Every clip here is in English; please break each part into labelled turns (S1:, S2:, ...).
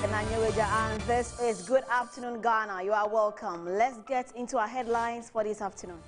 S1: Nanyeweja, and this is Good Afternoon Ghana. You are welcome. Let's get into our headlines for this afternoon.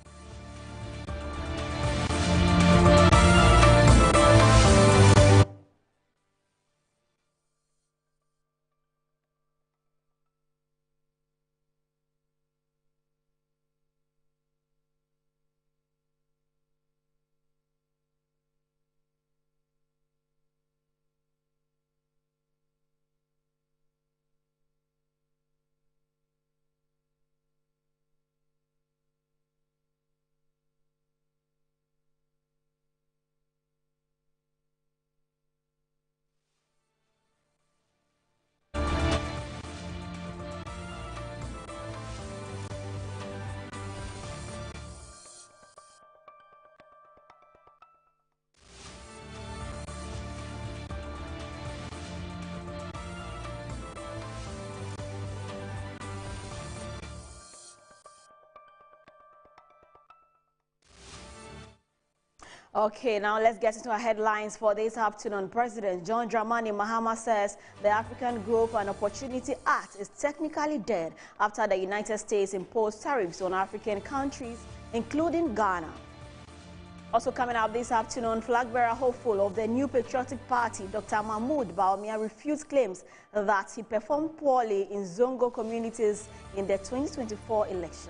S1: Okay, now let's get into our headlines for this afternoon. President John Dramani Mahama says the African Growth and Opportunity Act is technically dead after the United States imposed tariffs on African countries, including Ghana. Also coming up this afternoon, flag bearer hopeful of the New Patriotic Party, Dr. Mahmoud Bawumia, refutes claims that he performed poorly in Zongo communities in the 2024 elections.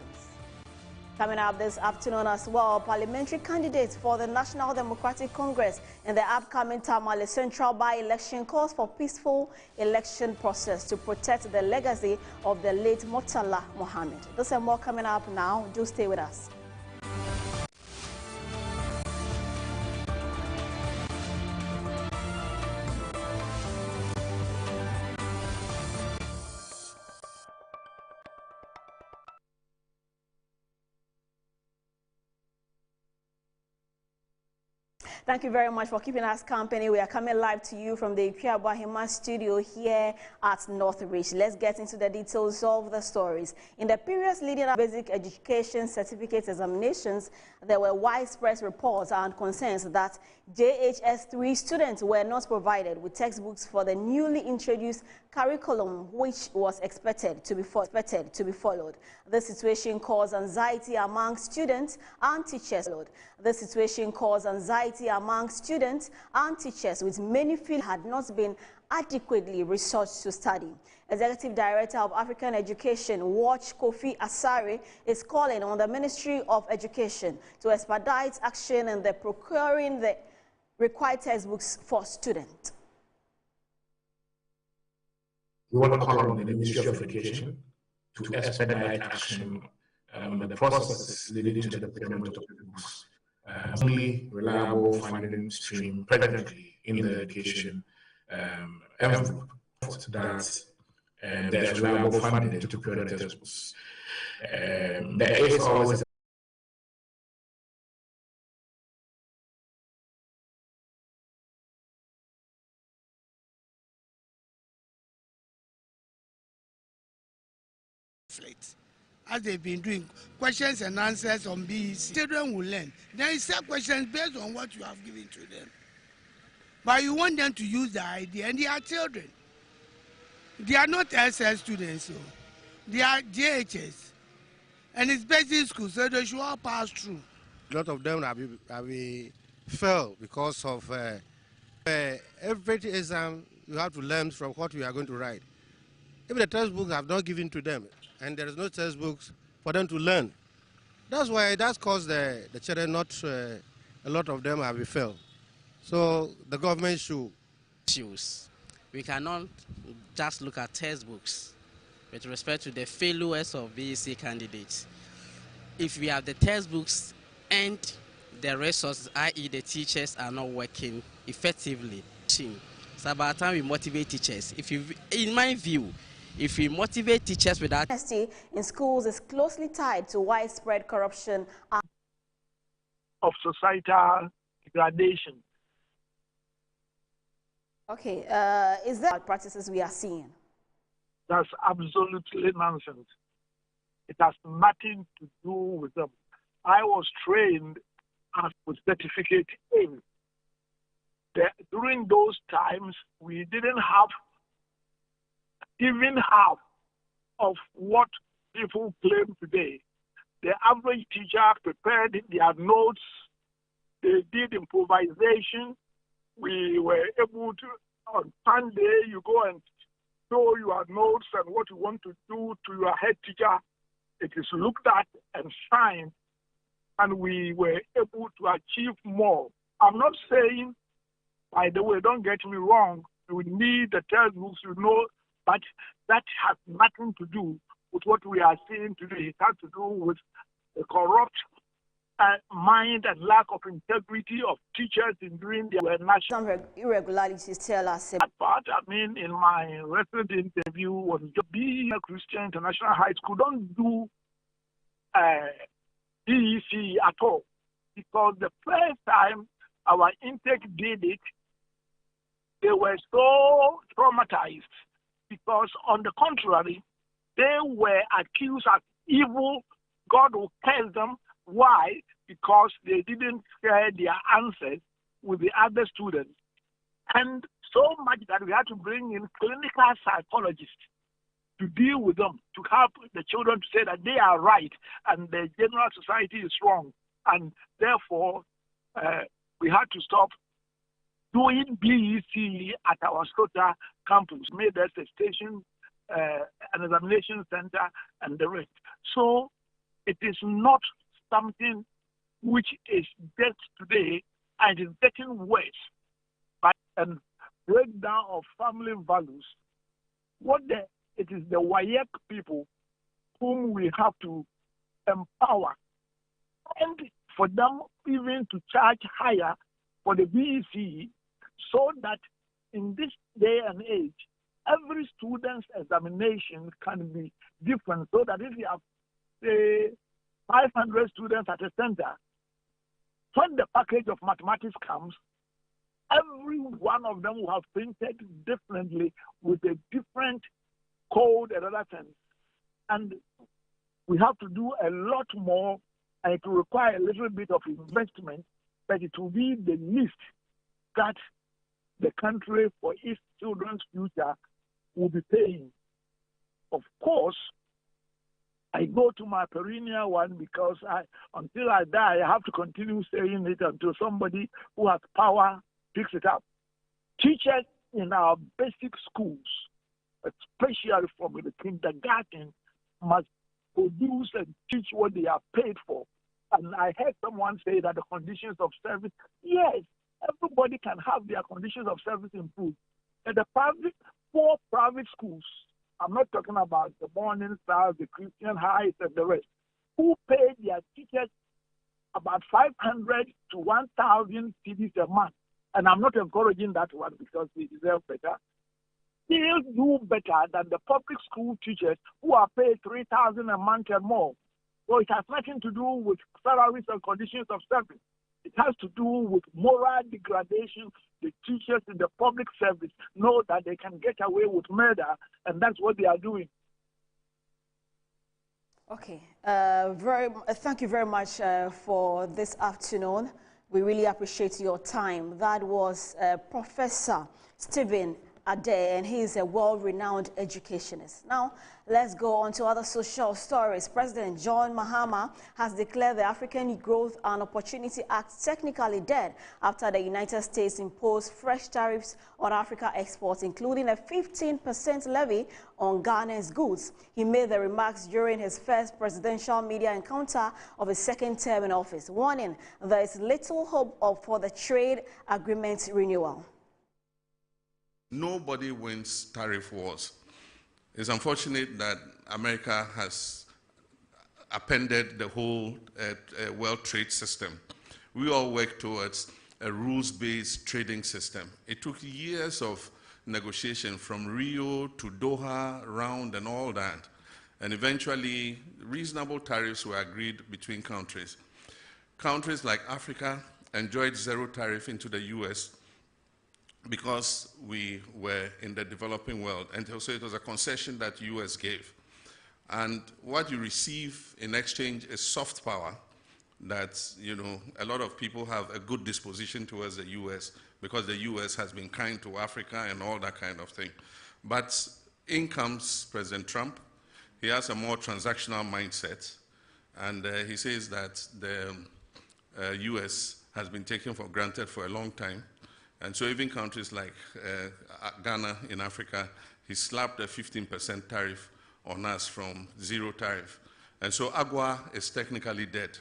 S1: Coming up this afternoon as well, parliamentary candidates for the National Democratic Congress in the upcoming Tamale Central by-election calls for peaceful election process to protect the legacy of the late Murtala Mohammed. This and more coming up now. Do stay with us. Thank you very much for keeping us company. We are coming live to you from the Ikea studio here at Northridge. Let's get into the details of the stories. In the periods leading up to basic education certificate examinations, there were widespread reports and concerns that JHS3 students were not provided with textbooks for the newly introduced curriculum, which was expected to be followed. This situation caused anxiety among students and teachers. This situation caused anxiety among students and teachers, with many feeling had not been adequately resourced to study. Executive Director of African Education Watch Kofi Asare is calling on the Ministry of Education to expedite action in the procuring the required textbooks for students.
S2: We want to call on the Ministry of Education to expedite action on the processes leading to the procurement of the books. Only reliable funding stream presently in the education envelope that there's reliable funding to procure the textbooks. There is always
S3: as they've been doing questions and answers on BEC. Children will learn. Then you set questions based on what you have given to them. But you want them to use the idea, and they are children. They are not SS students, so they are JHS. And it's basic school, so they should all pass through.
S4: A lot of them have failed because of every exam you have to learn from what you are going to write. If the textbooks have not given to them, and there is no textbooks for them to learn, that's why that's caused the children not a lot of them have failed. So the government should
S5: issues. We cannot just look at textbooks with respect to the failures of BEC candidates. If we have the textbooks and the resources, i.e. the teachers are not working effectively, it's about time we motivate teachers. In my view, if we motivate teachers without
S1: honesty in schools is closely tied to widespread corruption
S6: of societal degradation.
S1: Okay, is there practices we are seeing?
S6: That's absolutely nonsense. It has nothing to do with them. I was trained as with certificate in. During those times, we didn't have even half of what people claim today. The average teacher prepared their notes, they did improvisation. We were able to, on Sunday, you go and show your notes and what you want to do to your head teacher. It is looked at and signed, and we were able to achieve more. I'm not saying, by the way, don't get me wrong, we need the textbooks, but that has nothing to do with what we are seeing today. It has to do with the corrupt mind and lack of integrity of teachers in doing their national.
S1: Some irregularities tell us.
S6: But I mean, in my recent interview, was being a Christian International High School don't do DEC at all, because the first time our intake did it, they were so traumatized, because on the contrary, they were accused as evil. God will curse them. Why? Because they didn't share their answers with the other students. And so much that we had to bring in clinical psychologists to deal with them, to help the children to say that they are right and the general society is wrong. And therefore, we had to stop doing BEC at our Sota campus, made us a station, an examination center, and the rest. So it is not something which is just today, and it is getting worse. But a breakdown of family values. It is the WAEC people whom we have to empower, and for them even to charge higher for the BEC, so that in this day and age, every student's examination can be different, so that if you have, say, 500 students at a center, when the package of mathematics comes, every one of them will have printed differently with a different code and other things. And we have to do a lot more, and it will require a little bit of investment, but it will be the least that the country for its children's future will be paying. Of course, I go to my perennial one because until I die, I have to continue saying it until somebody who has power picks it up. Teachers in our basic schools, especially from the kindergarten, must produce and teach what they are paid for. And I heard someone say that the conditions of service, yes, everybody can have their conditions of service improved. And the poor private schools, I'm not talking about the Morning Stars, the Christian Highs, and the rest, who pay their teachers about 500 to 1,000 cedis a month. And I'm not encouraging that one because they deserve better. Still do better than the public school teachers who are paid 3,000 a month and more. So it has nothing to do with salaries and conditions of service. It has to do with moral degradation. The teachers in the public service know that they can get away with murder, and that's what they are doing.
S1: Okay. Thank you very much for this afternoon. We really appreciate your time. That was Professor Stephen Adeh, and he is a well-renowned educationist. Now, let's go on to other social stories. President John Mahama has declared the African Growth and Opportunity Act technically dead after the United States imposed fresh tariffs on Africa exports, including a 15% levy on Ghana's goods. He made the remarks during his first presidential media encounter of his second term in office, warning there is little hope for the trade agreement renewal.
S7: Nobody wins tariff wars. It's unfortunate that America has appended the whole world trade system. We all work towards a rules-based trading system. It took years of negotiation from Rio to Doha round and all that. And eventually, reasonable tariffs were agreed between countries. Countries like Africa enjoyed zero tariff into the US because we were in the developing world. And so it was a concession that the US gave. And what you receive in exchange is soft power that, you know, a lot of people have a good disposition towards the US because the US has been kind to Africa and all that kind of thing. But in comes President Trump. He has a more transactional mindset, and he says that the U.S. has been taken for granted for a long time. And so even countries like Ghana in Africa, he slapped a 15% tariff on us from zero tariff. And so AGOA is technically dead.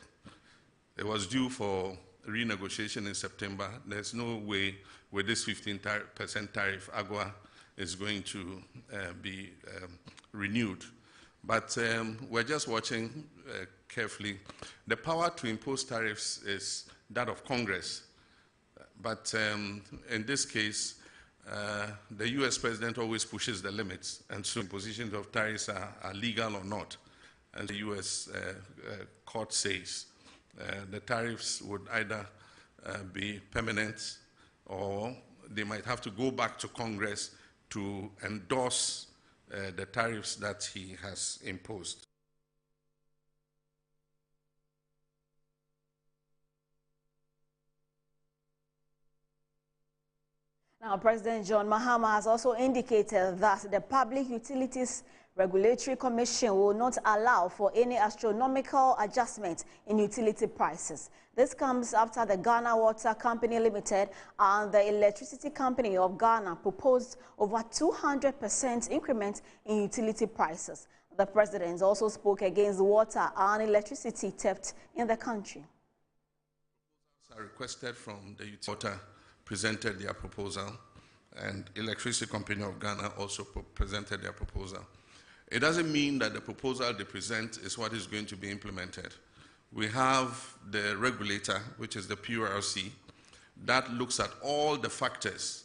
S7: It was due for renegotiation in September. There's no way with this 15% tariff, AGOA is going to be renewed. But we're just watching carefully. The power to impose tariffs is that of Congress. But in this case, the US president always pushes the limits, and so impositions of tariffs are legal or not. And the US court says the tariffs would either be permanent, or they might have to go back to Congress to endorse the tariffs that he has imposed.
S1: Now, President John Mahama has also indicated that the Public Utilities Regulatory Commission will not allow for any astronomical adjustment in utility prices. This comes after the Ghana Water Company Limited and the Electricity Company of Ghana proposed over 200% increment in utility prices. The president also spoke against water and electricity theft in the country.
S7: I requested from the utility presented their proposal, and Electricity Company of Ghana also presented their proposal. It doesn't mean that the proposal they present is what is going to be implemented. We have the regulator, which is the PURC, that looks at all the factors,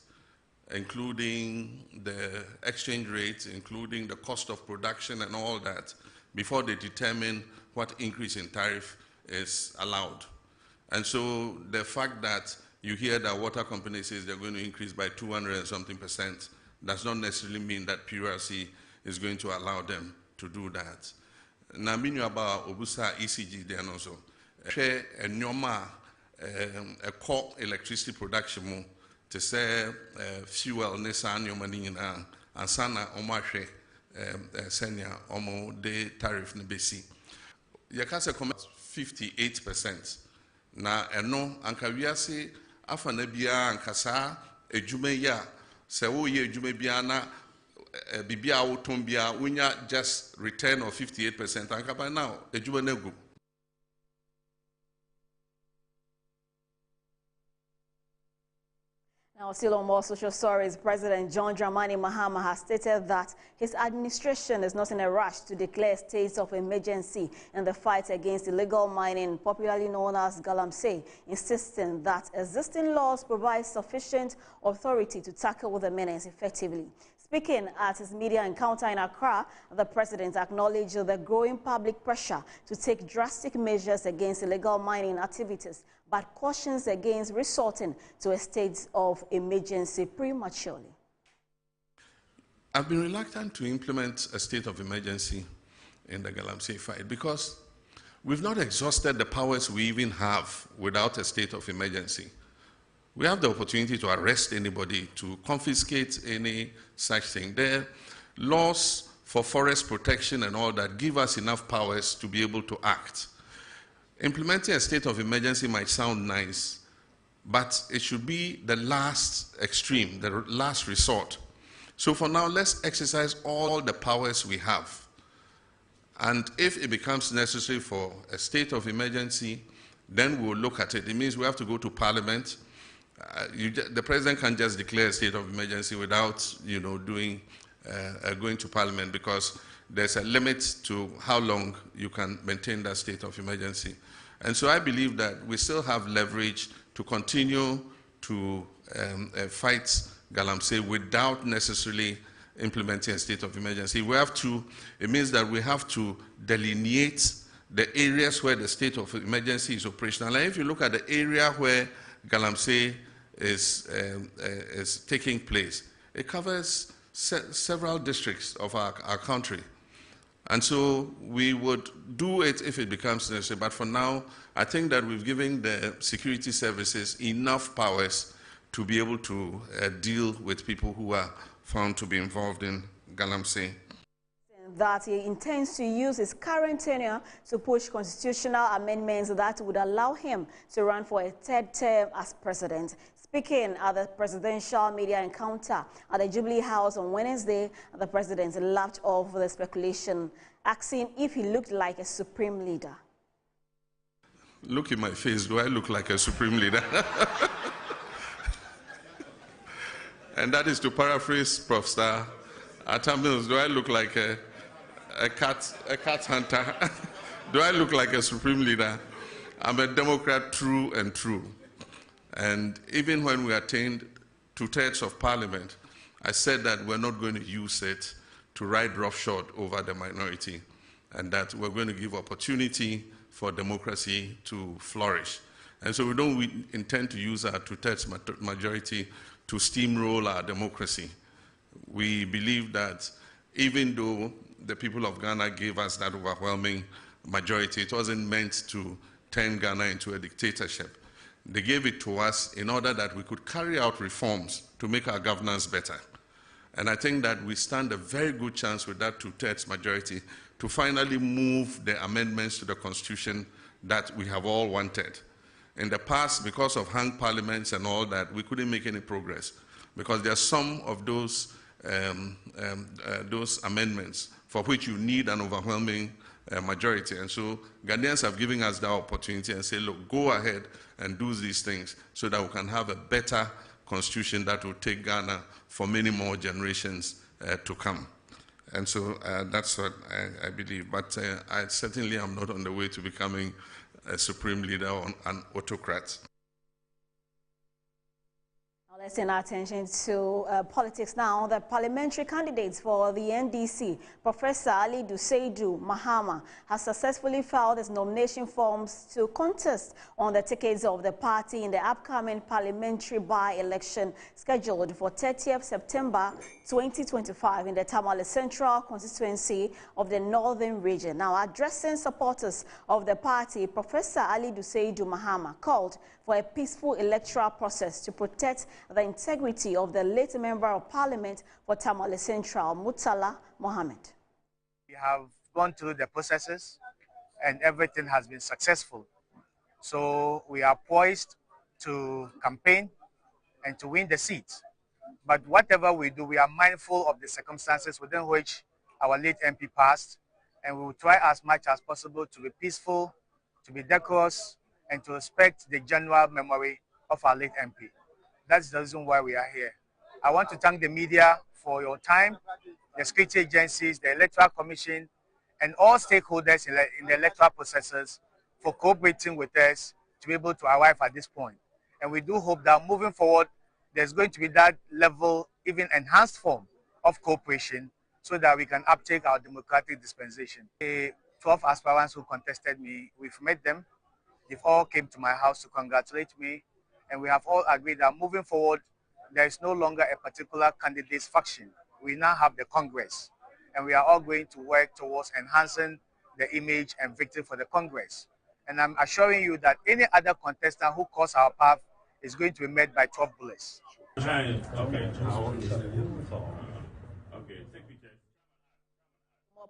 S7: including the exchange rates, including the cost of production and all that, before they determine what increase in tariff is allowed. And so the fact that you hear that water company says they're going to increase by 200 and something percent does not necessarily mean that PURC is going to allow them to do that. Na minu about obusa ECG then also. Share a nyoma a core electricity production mo to say fuel nesa nyoma ni na ansana omahwe senya omo de tariff ne besi. Yakase come 58%. Na eno anka wiase afa na bia anka sa edwuma ya se wo ye edwuma bia na bibia woton bia wonya just return of 58% anka by now edwuma na gu.
S1: Now, still on more social stories, President John Dramani Mahama has stated that his administration is not in a rush to declare states of emergency in the fight against illegal mining, popularly known as Galamsey, insisting that existing laws provide sufficient authority to tackle the menace effectively. Speaking at his media encounter in Accra, the president acknowledged the growing public pressure to take drastic measures against illegal mining activities, but cautions against resorting to a state of emergency prematurely.
S7: I've been reluctant to implement a state of emergency in the Galamsey fight because we've not exhausted the powers we even have without a state of emergency. We have the opportunity to arrest anybody, to confiscate any such thing. There are laws for forest protection and all that give us enough powers to be able to act. Implementing a state of emergency might sound nice, but it should be the last extreme, the last resort. So for now, let's exercise all the powers we have. And if it becomes necessary for a state of emergency, then we'll look at it. It means we have to go to Parliament. The president can't just declare a state of emergency without, going to Parliament, because there's a limit to how long you can maintain that state of emergency. And so I believe that we still have leverage to continue to fight Galamsey without necessarily implementing a state of emergency. We have to, it means that we have to delineate the areas where the state of emergency is operational. And if you look at the area where Galamsey is taking place, it covers several districts of our country. And so we would do it if it becomes necessary. But for now, I think that we've given the security services enough powers to be able to deal with people who are found to be involved in Galamsey.
S1: That he intends to use his current tenure to push constitutional amendments that would allow him to run for a third term as president. Speaking at the presidential media encounter at the Jubilee House on Wednesday, the president laughed off the speculation, asking if he looked like a supreme leader.
S7: Look in my face, do I look like a supreme leader? And that is to paraphrase Prof. Star Atta Mills, do I look like a cat hunter? Do I look like a supreme leader? I'm a Democrat true and true. And even when we attained 2/3 of parliament, I said that we're not going to use it to ride roughshod over the minority, and that we're going to give opportunity for democracy to flourish. And so we don't intend to use our 2/3 majority to steamroll our democracy. We believe that even though the people of Ghana gave us that overwhelming majority, it wasn't meant to turn Ghana into a dictatorship. They gave it to us in order that we could carry out reforms to make our governance better. And I think that we stand a very good chance with that 2/3 majority to finally move the amendments to the Constitution that we have all wanted. In the past, because of hung parliaments and all that, we couldn't make any progress because there are some of those amendments for which you need an overwhelming majority. And so Ghanaians have given us that opportunity and say, look, go ahead and do these things so that we can have a better constitution that will take Ghana for many more generations to come. And so that's what I believe. But I certainly am not on the way to becoming a supreme leader or an autocrat.
S1: Let's turn our attention to politics now. The parliamentary candidates for the NDC, Professor Ali Duseidu Mahama, has successfully filed his nomination forms to contest on the tickets of the party in the upcoming parliamentary by-election scheduled for 30th September 2025 in the Tamale Central constituency of the Northern Region. Now, addressing supporters of the party, Professor Ali Duseidu Mahama called for a peaceful electoral process to protect the integrity of the late Member of Parliament for Tamale Central, Murtala Mohammed.
S8: We have gone through the processes and everything has been successful. So we are poised to campaign and to win the seat. But whatever we do, we are mindful of the circumstances within which our late MP passed, and we will try as much as possible to be peaceful, to be decorous, and to respect the general memory of our late MP. That's the reason why we are here. I want to thank the media for your time, the security agencies, the Electoral Commission, and all stakeholders in the electoral processes for cooperating with us to be able to arrive at this point. And we do hope that moving forward, there's going to be that level, even enhanced form of cooperation so that we can uptake our democratic dispensation. The 12 aspirants who contested me, we've met them. They've all came to my house to congratulate me, and we have all agreed that moving forward, there is no longer a particular candidate's faction. We now have the Congress, and we are all going to work towards enhancing the image and victory for the Congress. And I'm assuring you that any other contestant who cross our path is going to be met by 12 bullets.
S9: Okay.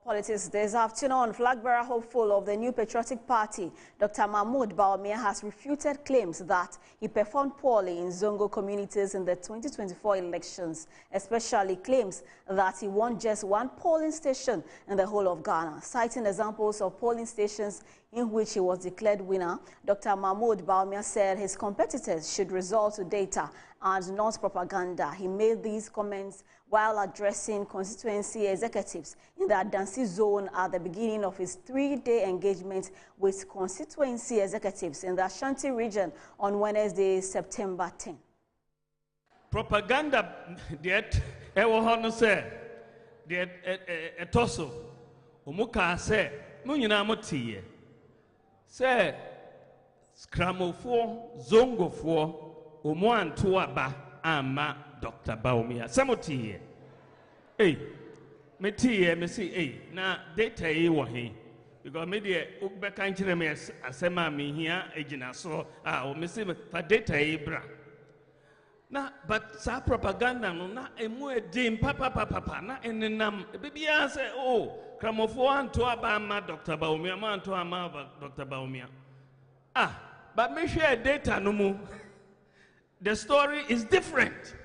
S1: Politics this afternoon, flag bearer hopeful of the New Patriotic Party, Dr. Mahmoud Bawumia, has refuted claims that he performed poorly in Zongo communities in the 2024 elections, especially claims that he won just one polling station in the whole of Ghana. Citing examples of polling stations in which he was declared winner, Dr. Mahmoud Bawumia said his competitors should resort to data and not propaganda. He made these comments while addressing constituency executives in the Adansi zone at the beginning of his 3-day engagement with constituency executives in the Ashanti region on Wednesday, September 10.
S9: Propaganda, that ewo say, that etoso, umuka say, munyina motiye, say, skramofo, zongofo, umuantua ba ama. Dr. Bawumia, Samotiye. Hey, Metie, me see, hey, na data ye wahi. Because media Ukba Kanchremes, Asema me here, Agina so, me see for data ye bra. Na but sa propaganda no na emu edin papa na enenam bibia say oh kramofo anto abama Dr. Bawumia ma anto ama Dr. Bawumia. But me share data no mu. The story is different.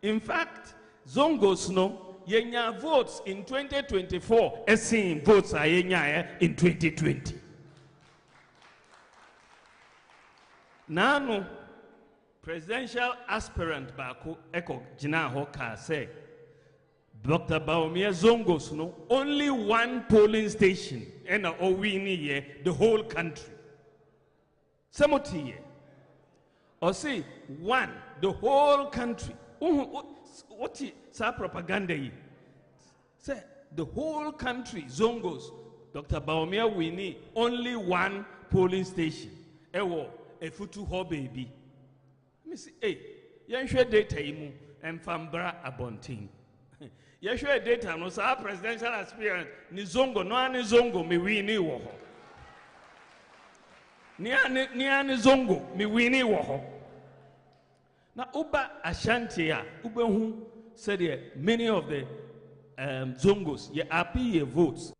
S9: In fact, Zongos no yenya votes in 2024 esin votes are yenya in 2020. Nano presidential aspirant Baku Eko Jina Hoka say Dr. Bawumia Zongos no only one polling station and we the whole country. Samoti or say one the whole country. What is that propaganda? Say the whole country Zongos Dr. Bawumia we need only one polling station. Ewo efutu ho baby. Hey, you share data imu and fambra abonting. You share data no sa presidential aspirant ni zongo no ani zongo mi wini wo ho. Ni ani zongo mi wini wo ho. Na uba Ashanti ya ube hu said many of the zongos ye appear votes.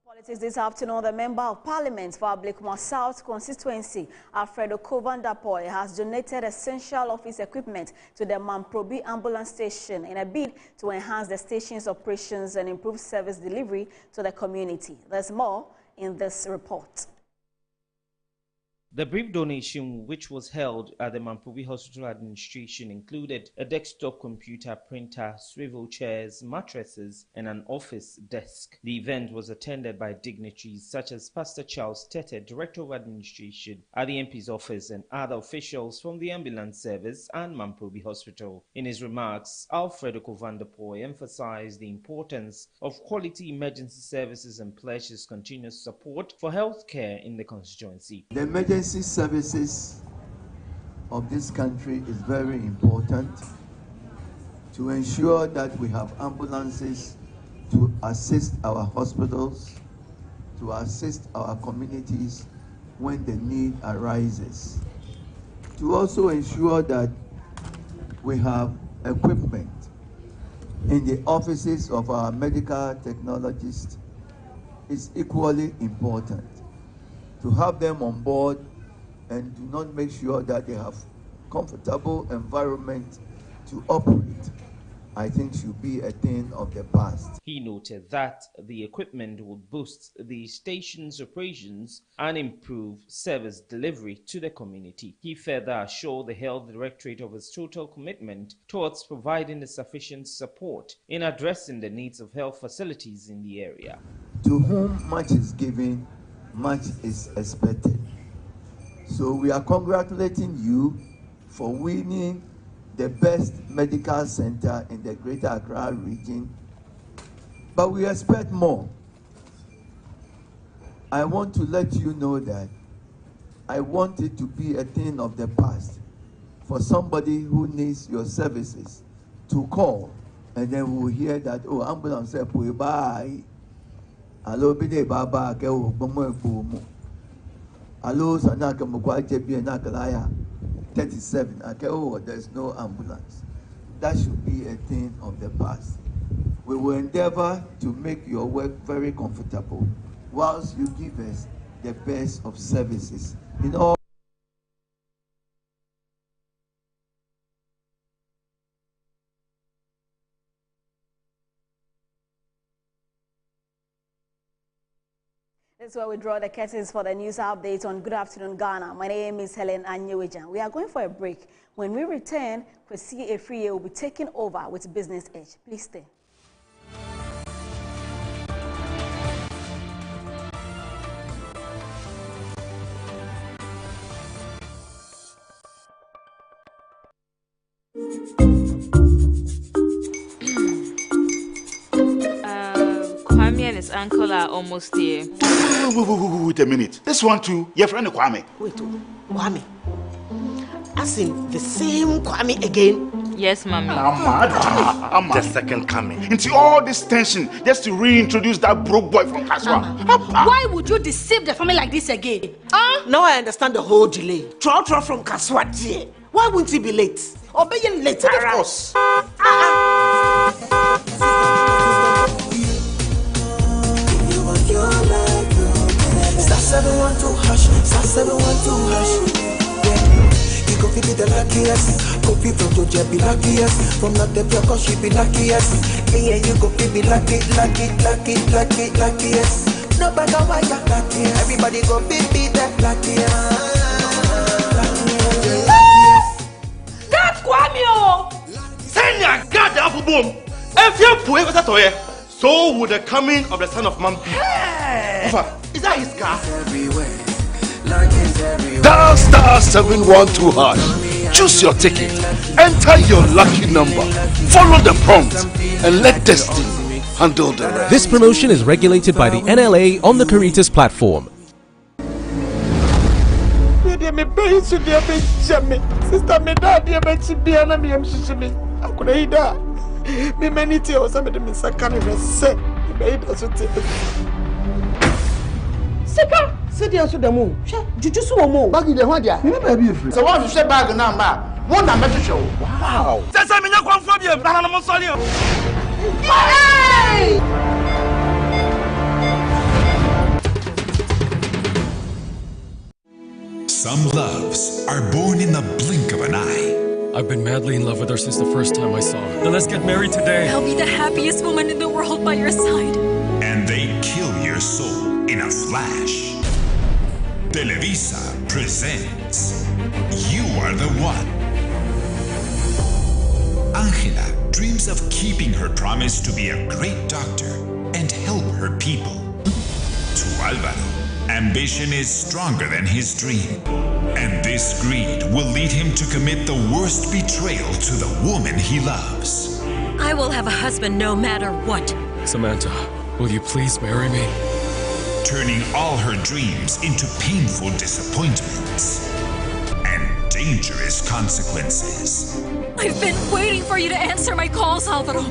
S1: Politics this afternoon, the Member of Parliament for Ablekuma South constituency, Alfredo Kovandapoy, has donated essential office equipment to the Mamprobi ambulance station in a bid to enhance the station's operations and improve service delivery to the community. There's more in this report.
S10: The brief donation, which was held at the Mamprobi Hospital Administration, included a desktop computer, printer, swivel chairs, mattresses, and an office desk. The event was attended by dignitaries such as Pastor Charles Tete, Director of Administration at the MP's office, and other officials from the ambulance service and Mamprobi Hospital. In his remarks, Alfredo Kovandapoy emphasized the importance of quality emergency services and pledged his continuous support for healthcare in the constituency.
S11: The emergency services of this country is very important to ensure that we have ambulances to assist our hospitals, to assist our communities when the need arises, to also ensure that we have equipment in the offices of our medical technologists is equally important. To have them on board and do not make sure that they have comfortable environment to operate, I think should be a thing of the past.
S10: He noted that the equipment would boost the station's operations and improve service delivery to the community. He further assured the Health Directorate of his total commitment towards providing the sufficient support in addressing the needs of health facilities in the area.
S11: To whom much is given, much is expected. So we are congratulating you for winning the best medical center in the Greater Accra region, but we expect more. I want to let you know that I want it to be a thing of the past for somebody who needs your services to call, and then we will hear that, oh, ambulance said, bye. Hello, bide baba ke o bomo ebomo. Hello, sanaka mukwaje bi na kalaya 37. Okay, oh, there's no ambulance. That should be a thing of the past. We will endeavor to make your work very comfortable whilst you give us the best of services in all.
S1: This is where we draw the curtains for the news update on Good Afternoon Ghana. My name is Helen Anyewejan. We are going for a break. When we return, Kwesi Efriye will be taking over with Business Edge. Please stay.
S12: Kwame and his uncle are almost here.
S13: Wait a minute. This one too, your friend Kwame.
S14: Wait, Kwame. As in the same Kwame again?
S12: Yes, Mommy.
S13: I'm
S15: the second coming.
S13: Into all this tension just to reintroduce that broke boy from Kaswa.
S16: Why would you deceive the family like this again?
S14: Now I understand the whole delay. Trot from Kaswa dear. Why wouldn't he be late? Or be late, of course.
S15: Star 712 hash, star 712 hash. You go feel the luckiest. Copy from Georgia be luckiest. From not the cause she be luckiest. Yeah, you go feel be luckiest. No matter why you're luckiest. Everybody go be that luckiest.
S14: God Kwamio!
S13: Send your God the apple boom. If you put it at so would the coming of the Son of Man be.
S14: Hey!
S13: Is that his car?
S16: Dial star 712 hash. Choose your ticket. Enter your lucky number. Follow the prompt and let destiny handle the rest.
S17: This promotion is regulated by the NLA on the Caritas platform.
S3: Sister, me dad, dear, but she be an amiam, she be. I could eat that. Me many tears, some of them in Sakana, say, you made us to take it.
S14: Sika, sit down to the moon. Did you see a moon? Baggy the one, yeah.
S3: So, what you say bag number? One number to show.
S14: Wow.
S13: That's a minute from you, Banana Solio.
S14: Hey!
S18: Some loves are born in the blink of an eye.
S19: I've been madly in love with her since the first time I saw her. Then let's get married today.
S20: I'll be the happiest woman in the world by your side.
S18: And they kill your soul in a flash. Televisa presents You Are the One. Angela dreams of keeping her promise to be a great doctor and help her people. To Alvaro, ambition is stronger than his dream. And this greed will lead him to commit the worst betrayal to the woman he loves.
S20: I will have a husband no matter what.
S19: Samantha, will you please marry me?
S18: Turning all her dreams into painful disappointments and dangerous consequences.
S20: I've been waiting for you to answer my calls, Alvaro.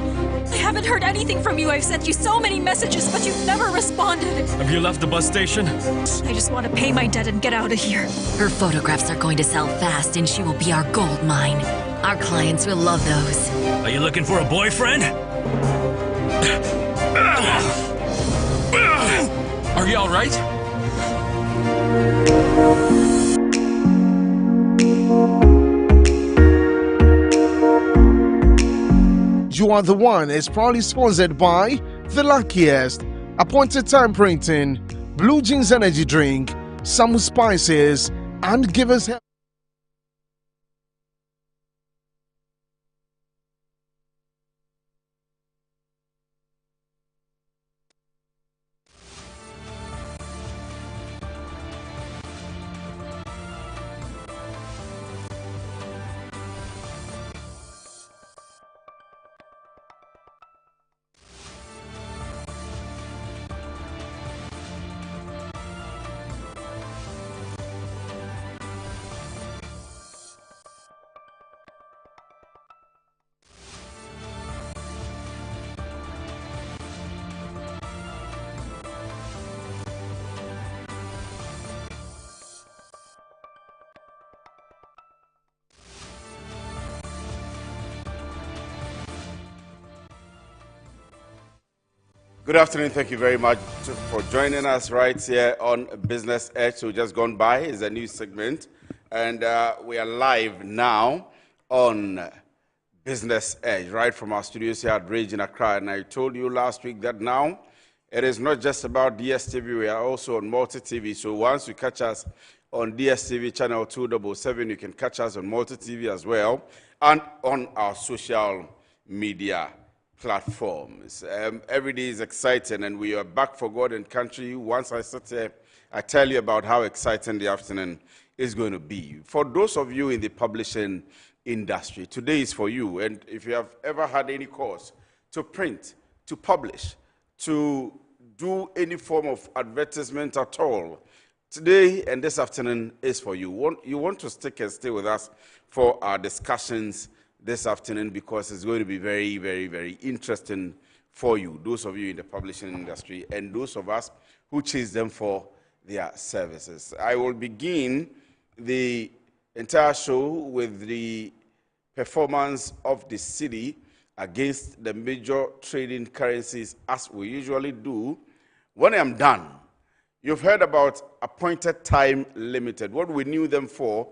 S20: I haven't heard anything from you. I've sent you so many messages, but you've never responded.
S19: Have you left the bus station?
S20: I just want to pay my debt and get out of here.
S21: Her photographs are going to sell fast, and she will be our gold mine. Our clients will love those.
S19: Are you looking for a boyfriend? Are you all right?
S22: You Are the One is proudly sponsored by The Luckiest, Appointed Time Printing, Blue Jeans Energy Drink, Samu Spices, and Givers Help.
S23: Good afternoon. Thank you very much for joining us right here on Business Edge. So just gone by is a new segment, and we are live now on Business Edge, right from our studios here at Rage in Accra. And I told you last week that now it is not just about DSTV. We are also on multi-TV. So once you catch us on DSTV channel 277, you can catch us on multi-TV as well, and on our social media platforms. Every day is exciting, and we are back for God and country. Once I sit here, I tell you about how exciting the afternoon is going to be. For those of you in the publishing industry, today is for you. And if you have ever had any cause to print, to publish, to do any form of advertisement at all, today and this afternoon is for you. You want to stick and stay with us for our discussions this afternoon, because it's going to be very, very, very interesting for you, those of you in the publishing industry and those of us who chase them for their services. I will begin the entire show with the performance of the cedi against the major trading currencies as we usually do. When I'm done, you've heard about Appointed Time Limited. What we knew them for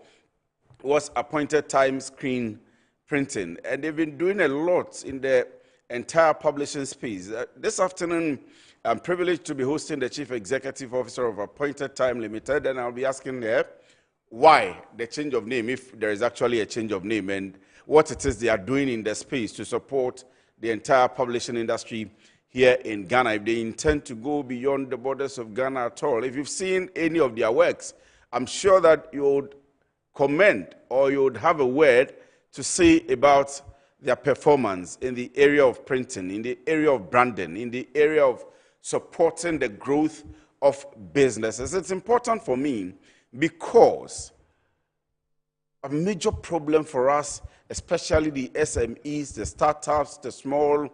S23: was appointed time screen printing, and they've been doing a lot in the entire publishing space. This afternoon, I'm privileged to be hosting the Chief Executive Officer of Appointed Time Limited, and I'll be asking her why the change of name, if there is actually a change of name, and what it is they are doing in the space to support the entire publishing industry here in Ghana, if they intend to go beyond the borders of Ghana at all. If you've seen any of their works, I'm sure that you would comment or you would have a word to say about their performance in the area of printing, in the area of branding, in the area of supporting the growth of businesses. It's important for me because a major problem for us, especially the SMEs, the startups, the small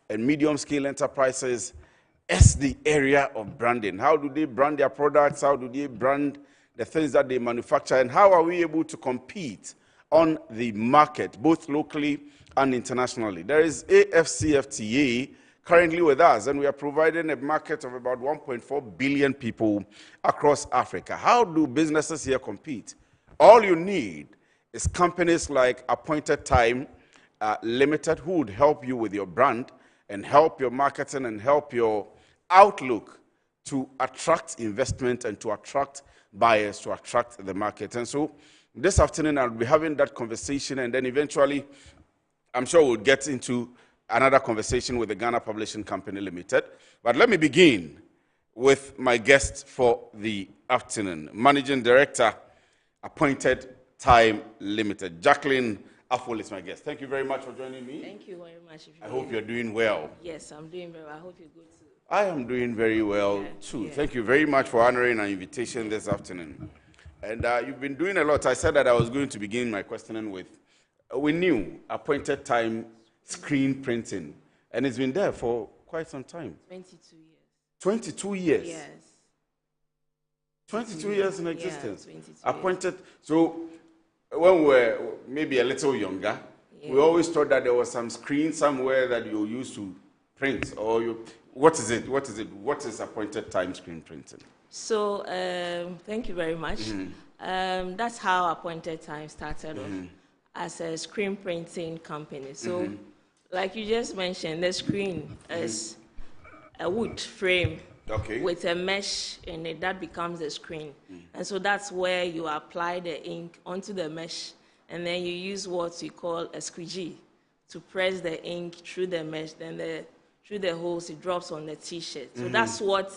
S23: and medium-scale enterprises, is the area of branding. How do they brand their products? How do they brand the things that they manufacture? And how are we able to compete on the market, both locally and internationally? There is AFCFTA currently with us, and we are providing a market of about 1.4 billion people across Africa. How do businesses here compete? All you need is companies like Appointed Time Limited, who would help you with your brand and help your marketing and help your outlook to attract investment and to attract buyers, to attract the market. And so this afternoon I'll be having that conversation, and then eventually I'm sure we'll get into another conversation with the Ghana Publishing Company Limited. But let me begin with my guest for the afternoon, Managing Director, Appointed Time Limited. Jacqueline Afol is my guest. Thank you very much for joining me.
S2: Thank you very much.
S23: I hope you're doing well.
S2: Yes, I'm doing very well. I hope you're good too.
S23: I am doing very well too. Yeah. Thank you very much for honoring our invitation this afternoon. And you've been doing a lot. I said that I was going to begin my questioning with, we knew Appointed Time screen printing, and it's been there for quite some time.
S2: 22 years.
S23: 22 years?
S2: Yes.
S23: 22 years in existence.
S2: Yeah, 22
S23: Appointed. So when we were maybe a little younger, we always thought that there was some screen somewhere that you used to print, or you. What is it? What is it? What is Appointed Time screen printing?
S2: So thank you very much. Mm-hmm. That's how Appointed Time started off, as a screen printing company. So like you just mentioned, the screen is a wood frame with a mesh in it that becomes the screen. And so that's where you apply the ink onto the mesh, and then you use what we call a squeegee to press the ink through the mesh, then through the holes it drops on the t-shirt. So that's what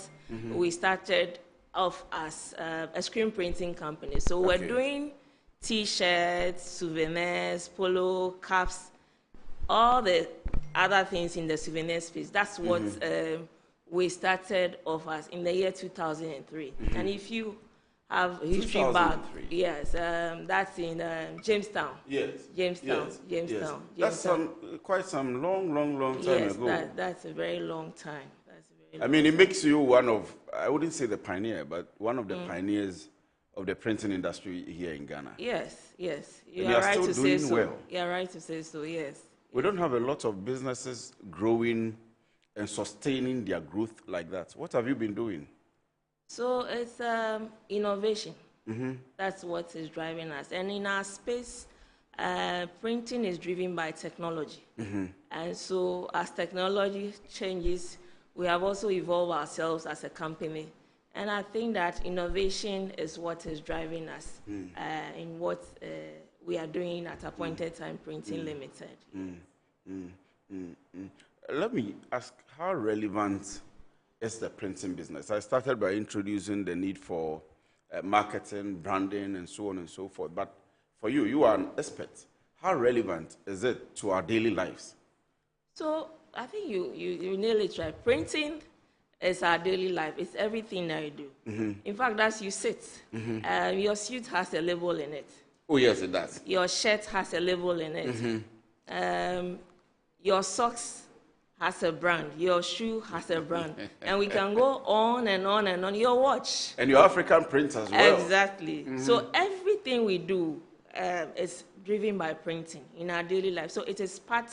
S2: we started off as a screen printing company. So we're doing t-shirts, souvenirs, polo, caps, all the other things in the souvenir space. That's what we started off as in the year 2003. And if you have history back, yes, that's in Jamestown.
S23: Yes.
S2: Jamestown.
S23: Yes.
S2: Jamestown.
S23: That's quite some long time ago.
S2: Yes, that's a very long time.
S23: I mean, it makes you one of, I wouldn't say the pioneer, but one of the pioneers of the printing industry here in Ghana.
S2: Yes. You are right to say so. Well. You are right to say so, yes.
S23: We don't have a lot of businesses growing and sustaining their growth like that. What have you been doing?
S2: So it's innovation. That's what is driving us. And in our space, printing is driven by technology. And so as technology changes, we have also evolved ourselves as a company. And I think that innovation is what is driving us in what we are doing at Appointed Time Printing Limited.
S23: Let me ask, how relevant is the printing business? I started by introducing the need for marketing, branding, and so on and so forth. But for you, you are an expert. How relevant is it to our daily lives?
S2: So I think you nailed it right. Printing is our daily life. It's everything that you do. In fact, as you sit, your suit has a label in it.
S23: Oh, yes, it does.
S2: Your shirt has a label in it. Your socks has a brand. Your shoe has a brand. And we can go on and on and on. Your watch.
S23: And your African print as well.
S2: Exactly. So everything we do is driven by printing in our daily life. So it is part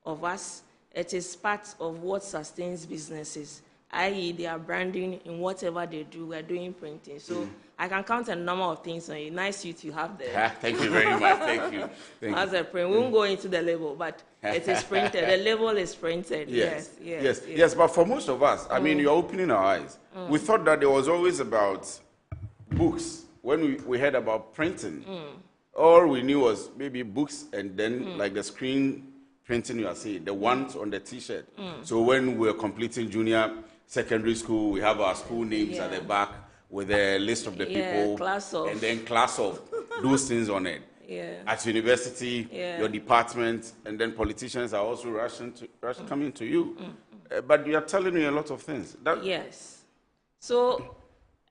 S2: of us. It is part of what sustains businesses, i.e. they are branding in whatever they do. We're doing printing. So I can count a number of things on you. Nice suit you have there.
S23: Thank you very much. Thank you. Thank
S2: As
S23: you.
S2: a print, we won't go into the label, but it is printed. The label is printed.
S23: Yes. But for most of us, I mean, you're opening our eyes. We thought that it was always about books. When we heard about printing, all we knew was maybe books and then like the screen printing you are seeing, the ones on the T-shirt. So when we're completing junior secondary school, we have our school names at the back with a list of the people,
S2: class of.
S23: and then class of those things on it. At university, your department, and then politicians are also coming to you. But you are telling me a lot of things.
S2: Yes. So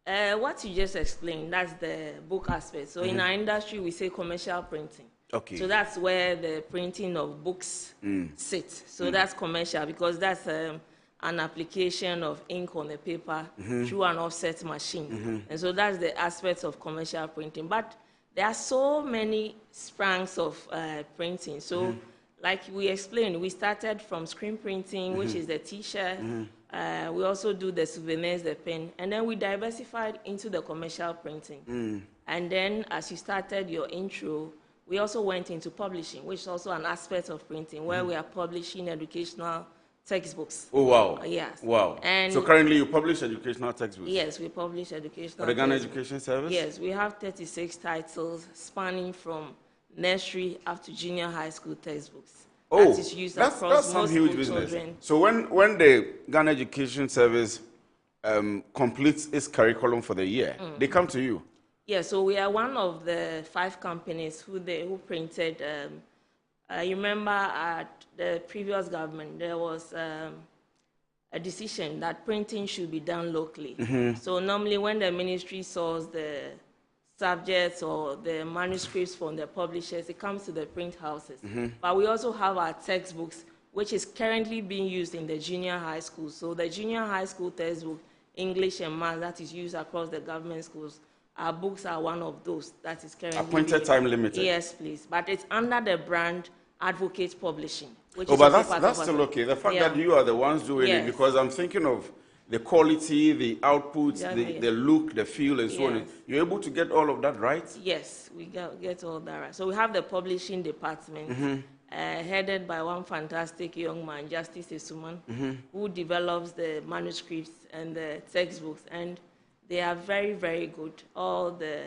S2: what you just explained, that's the book aspect. So in our industry, we say commercial printing.
S23: Okay.
S2: So that's where the printing of books sits. So that's commercial because that's an application of ink on the paper through an offset machine. And so that's the aspect of commercial printing. But there are so many sprangs of printing. So like we explained, we started from screen printing, which is the T-shirt. We also do the souvenirs, the pen. And then we diversified into the commercial printing. And then as you started your intro, we also went into publishing, which is also an aspect of printing, where we are publishing educational textbooks.
S23: Oh, wow.
S2: Yes.
S23: Wow.
S2: And
S23: so currently you publish educational textbooks?
S2: Yes, we publish educational
S23: For the Ghana
S2: textbooks.
S23: Education Service?
S2: Yes, we have 36 titles spanning from nursery up to junior high school textbooks.
S23: Oh,
S2: that is used across
S23: that's some
S2: most
S23: huge
S2: school
S23: business.
S2: children.
S23: So when the Ghana Education Service completes its curriculum for the year, they come to you?
S2: Yeah, so we are one of the 5 companies who printed. You remember at the previous government, there was a decision that printing should be done locally. So normally when the ministry sources the subjects or the manuscripts from the publishers, it comes to the print houses. But we also have our textbooks, which is currently being used in the junior high school. So the junior high school textbook, English and Math, that is used across the government schools. Our books are one of those that is currently
S23: Appointed time limited?
S2: Yes, please. But it's under the brand Advocate Publishing. Which
S23: Oh,
S2: is
S23: but
S2: also
S23: that's still okay. The fact that you are the ones doing it, because I'm thinking of the quality, the outputs, the look, the feel, and so on. You're able to get all of that right?
S2: Yes, we get all that right. So we have the publishing department, headed by one fantastic young man, Justice Esuman, who develops the manuscripts and the textbooks. And they are very, very good. All the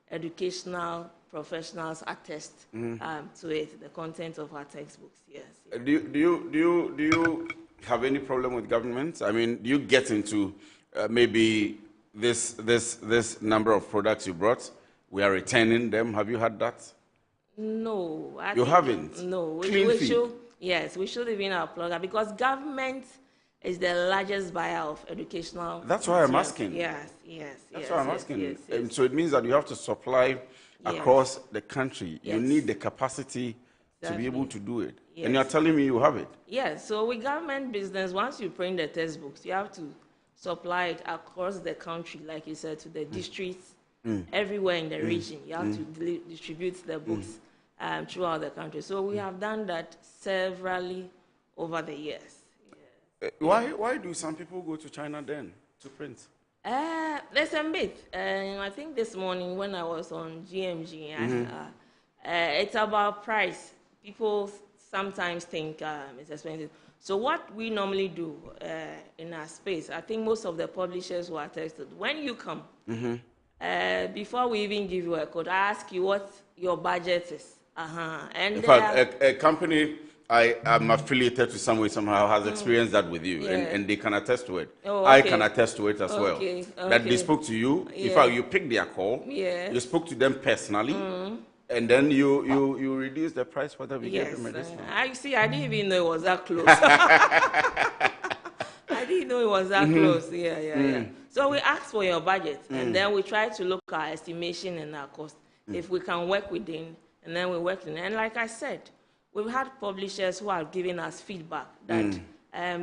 S2: educational professionals attest to it, the content of our textbooks. Yes.
S23: Do you have any problem with government? I mean, do you get into maybe this number of products you brought? We are returning them. Have you had that?
S2: No.
S23: You haven't?
S2: No.
S23: Clean
S2: we
S23: feed.
S2: should, yes, we should even applaud because government is the largest buyer of educational.
S23: That's why I'm asking.
S2: Yes.
S23: That's why I'm asking.
S2: Yes.
S23: So it means that you have to supply across the country. You need the capacity to be able to do it.
S2: Yes.
S23: And you're telling me you have it?
S2: Yes. So with government business, once you print the textbooks, you have to supply it across the country, like you said, to the districts, everywhere in the region. You have to distribute the books throughout the country. So we have done that severally over the years.
S23: Why do some people go to China then to print?
S2: There's a bit. I think this morning when I was on GMG, it's about price. People sometimes think it's expensive. So what we normally do in our space, I think most of the publishers who are tested, when you come, before we even give you a code, I ask you what your budget is. And
S23: in fact, a company I am affiliated to some way somehow has experienced that with you, and they can attest to it.
S2: Oh,
S23: I can attest to it as well.
S2: Okay.
S23: That they spoke to you. In fact, you picked their call. You spoke to them personally. And then you reduce the price for them. You gave them a discount.
S2: I didn't even know it was that close. I didn't know it was that close. So we ask for your budget, and then we try to look at our estimation and our cost. If we can work within, and then we work in. And like I said, we've had publishers who are giving us feedback that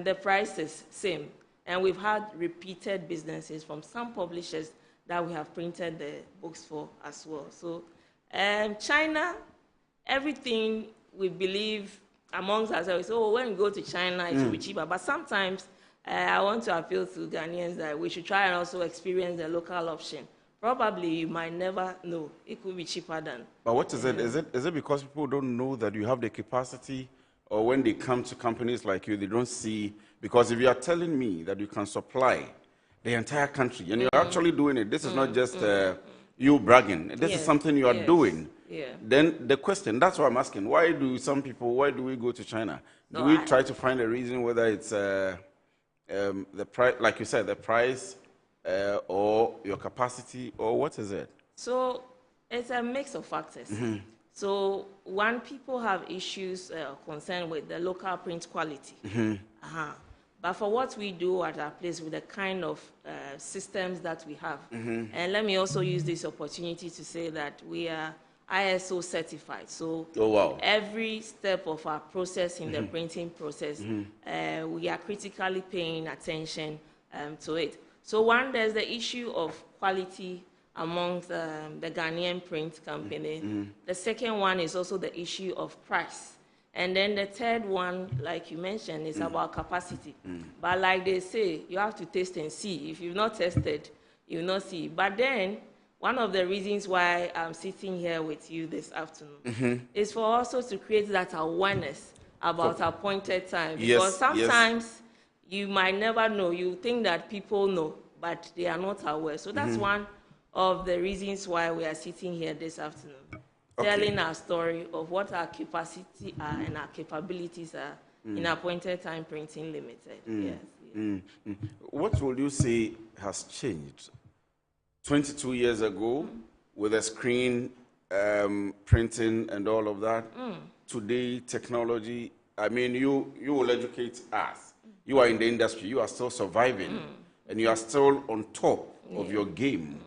S2: the price is same. And we've had repeated businesses from some publishers that we have printed the books for as well. So China, everything we believe amongst ourselves, oh, when we go to China, it will be cheaper. But sometimes I want to appeal to Ghanaians that we should try and also experience the local option. Probably you might never know. It could be cheaper than.
S23: But what is it? Is it because people don't know that you have the capacity, or when they come to companies like you, they don't see? Because if you are telling me that you can supply the entire country and you're actually doing it, this is not just you bragging. This is something you are doing.
S2: Yeah.
S23: Then the question, that's why I'm asking, why do we go to China? Do we try to find a reason, whether it's the price, like you said, the price, or your capacity, or what is it?
S2: So it's a mix of factors. So one, people have issues concerned with the local print quality. But for what we do at our place with the kind of systems that we have, and let me also use this opportunity to say that we are ISO certified. So every step of our process in the printing process, we are critically paying attention to it. So one, there's the issue of quality amongst the Ghanaian print company. The second one is also the issue of price. And then the third one, like you mentioned, is about capacity. But like they say, you have to taste and see. If you've not tested, you'll not see. But then, one of the reasons why I'm sitting here with you this afternoon is for also to create that awareness about appointed time. Because sometimes you might never know. You think that people know, but they are not aware. So that's one of the reasons why we are sitting here this afternoon, telling our story of what our capacity are and our capabilities are in Appointed Time Printing Limited.
S23: What would you say has changed 22 years ago with the screen printing and all of that? Today, technology, I mean, you will educate us. You are in the industry, you are still surviving, and you are still on top of your game.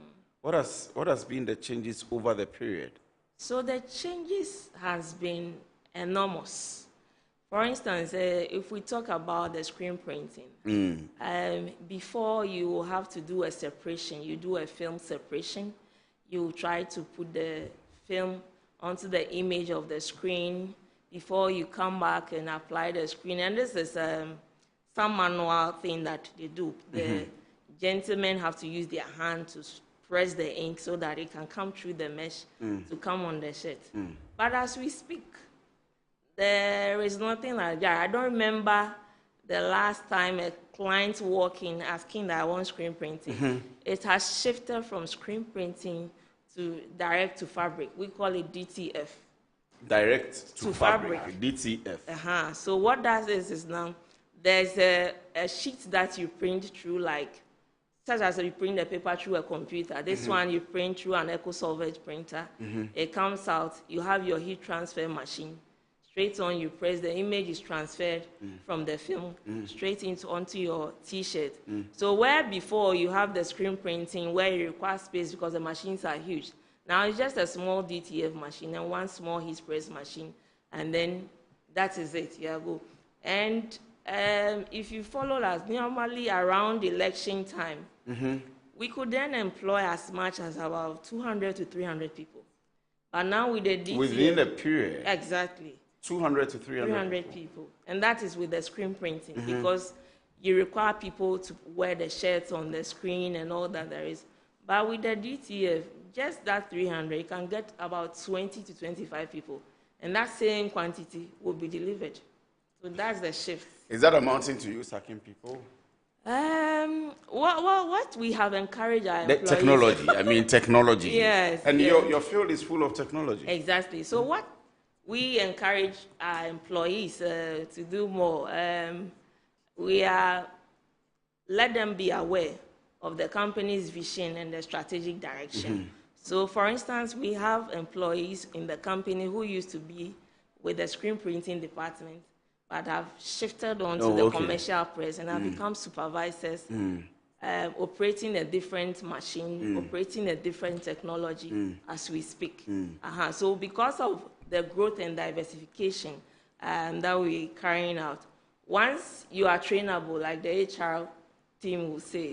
S23: What has been the changes over the period?
S2: So the changes has been enormous. For instance, if we talk about the screen printing, before you will have to do a separation, you do a film separation, you try to put the film onto the image of the screen before you come back and apply the screen. And this is some manual thing that they do. The gentlemen have to use their hand to press the ink so that it can come through the mesh to come on the shirt. But as we speak, there is nothing like that. I don't remember the last time a client walked in asking that I want screen printing. It has shifted from screen printing to direct to fabric. We call it DTF.
S23: Direct to fabric. DTF.
S2: So what that is now, there's a sheet that you print through, like, such as you print the paper through a computer. This one you print through an EcoSolvage printer. It comes out, you have your heat transfer machine. Straight on, you press, the image is transferred from the film straight onto your T-shirt. So where before you have the screen printing where you require space because the machines are huge, now it's just a small DTF machine and one small heat press machine, and then that is it, you go. And if you follow us, normally around election time, we could then employ as much as about 200 to 300 people. But now with the DTF...
S23: Within a period?
S2: Exactly.
S23: 200 to
S2: 300 people. And that is with the screen printing, because you require people to wear the shirts on the screen and all that there is. But with the DTF, just that 300, you can get about 20 to 25 people. And that same quantity will be delivered. So that's the shift.
S23: Is that amounting to you sacking people?
S2: What we have encouraged our employees...
S23: Technology, I mean technology.
S2: Yes.
S23: And
S2: yes.
S23: Your field is full of technology.
S2: Exactly. So what we encourage our employees to do more, let them be aware of the company's vision and the strategic direction. So for instance, we have employees in the company who used to be with the screen printing department, but have shifted on to the commercial press and have become supervisors, operating a different machine, operating a different technology as we speak. So because of the growth and diversification that we're carrying out, once you are trainable, like the HR team will say,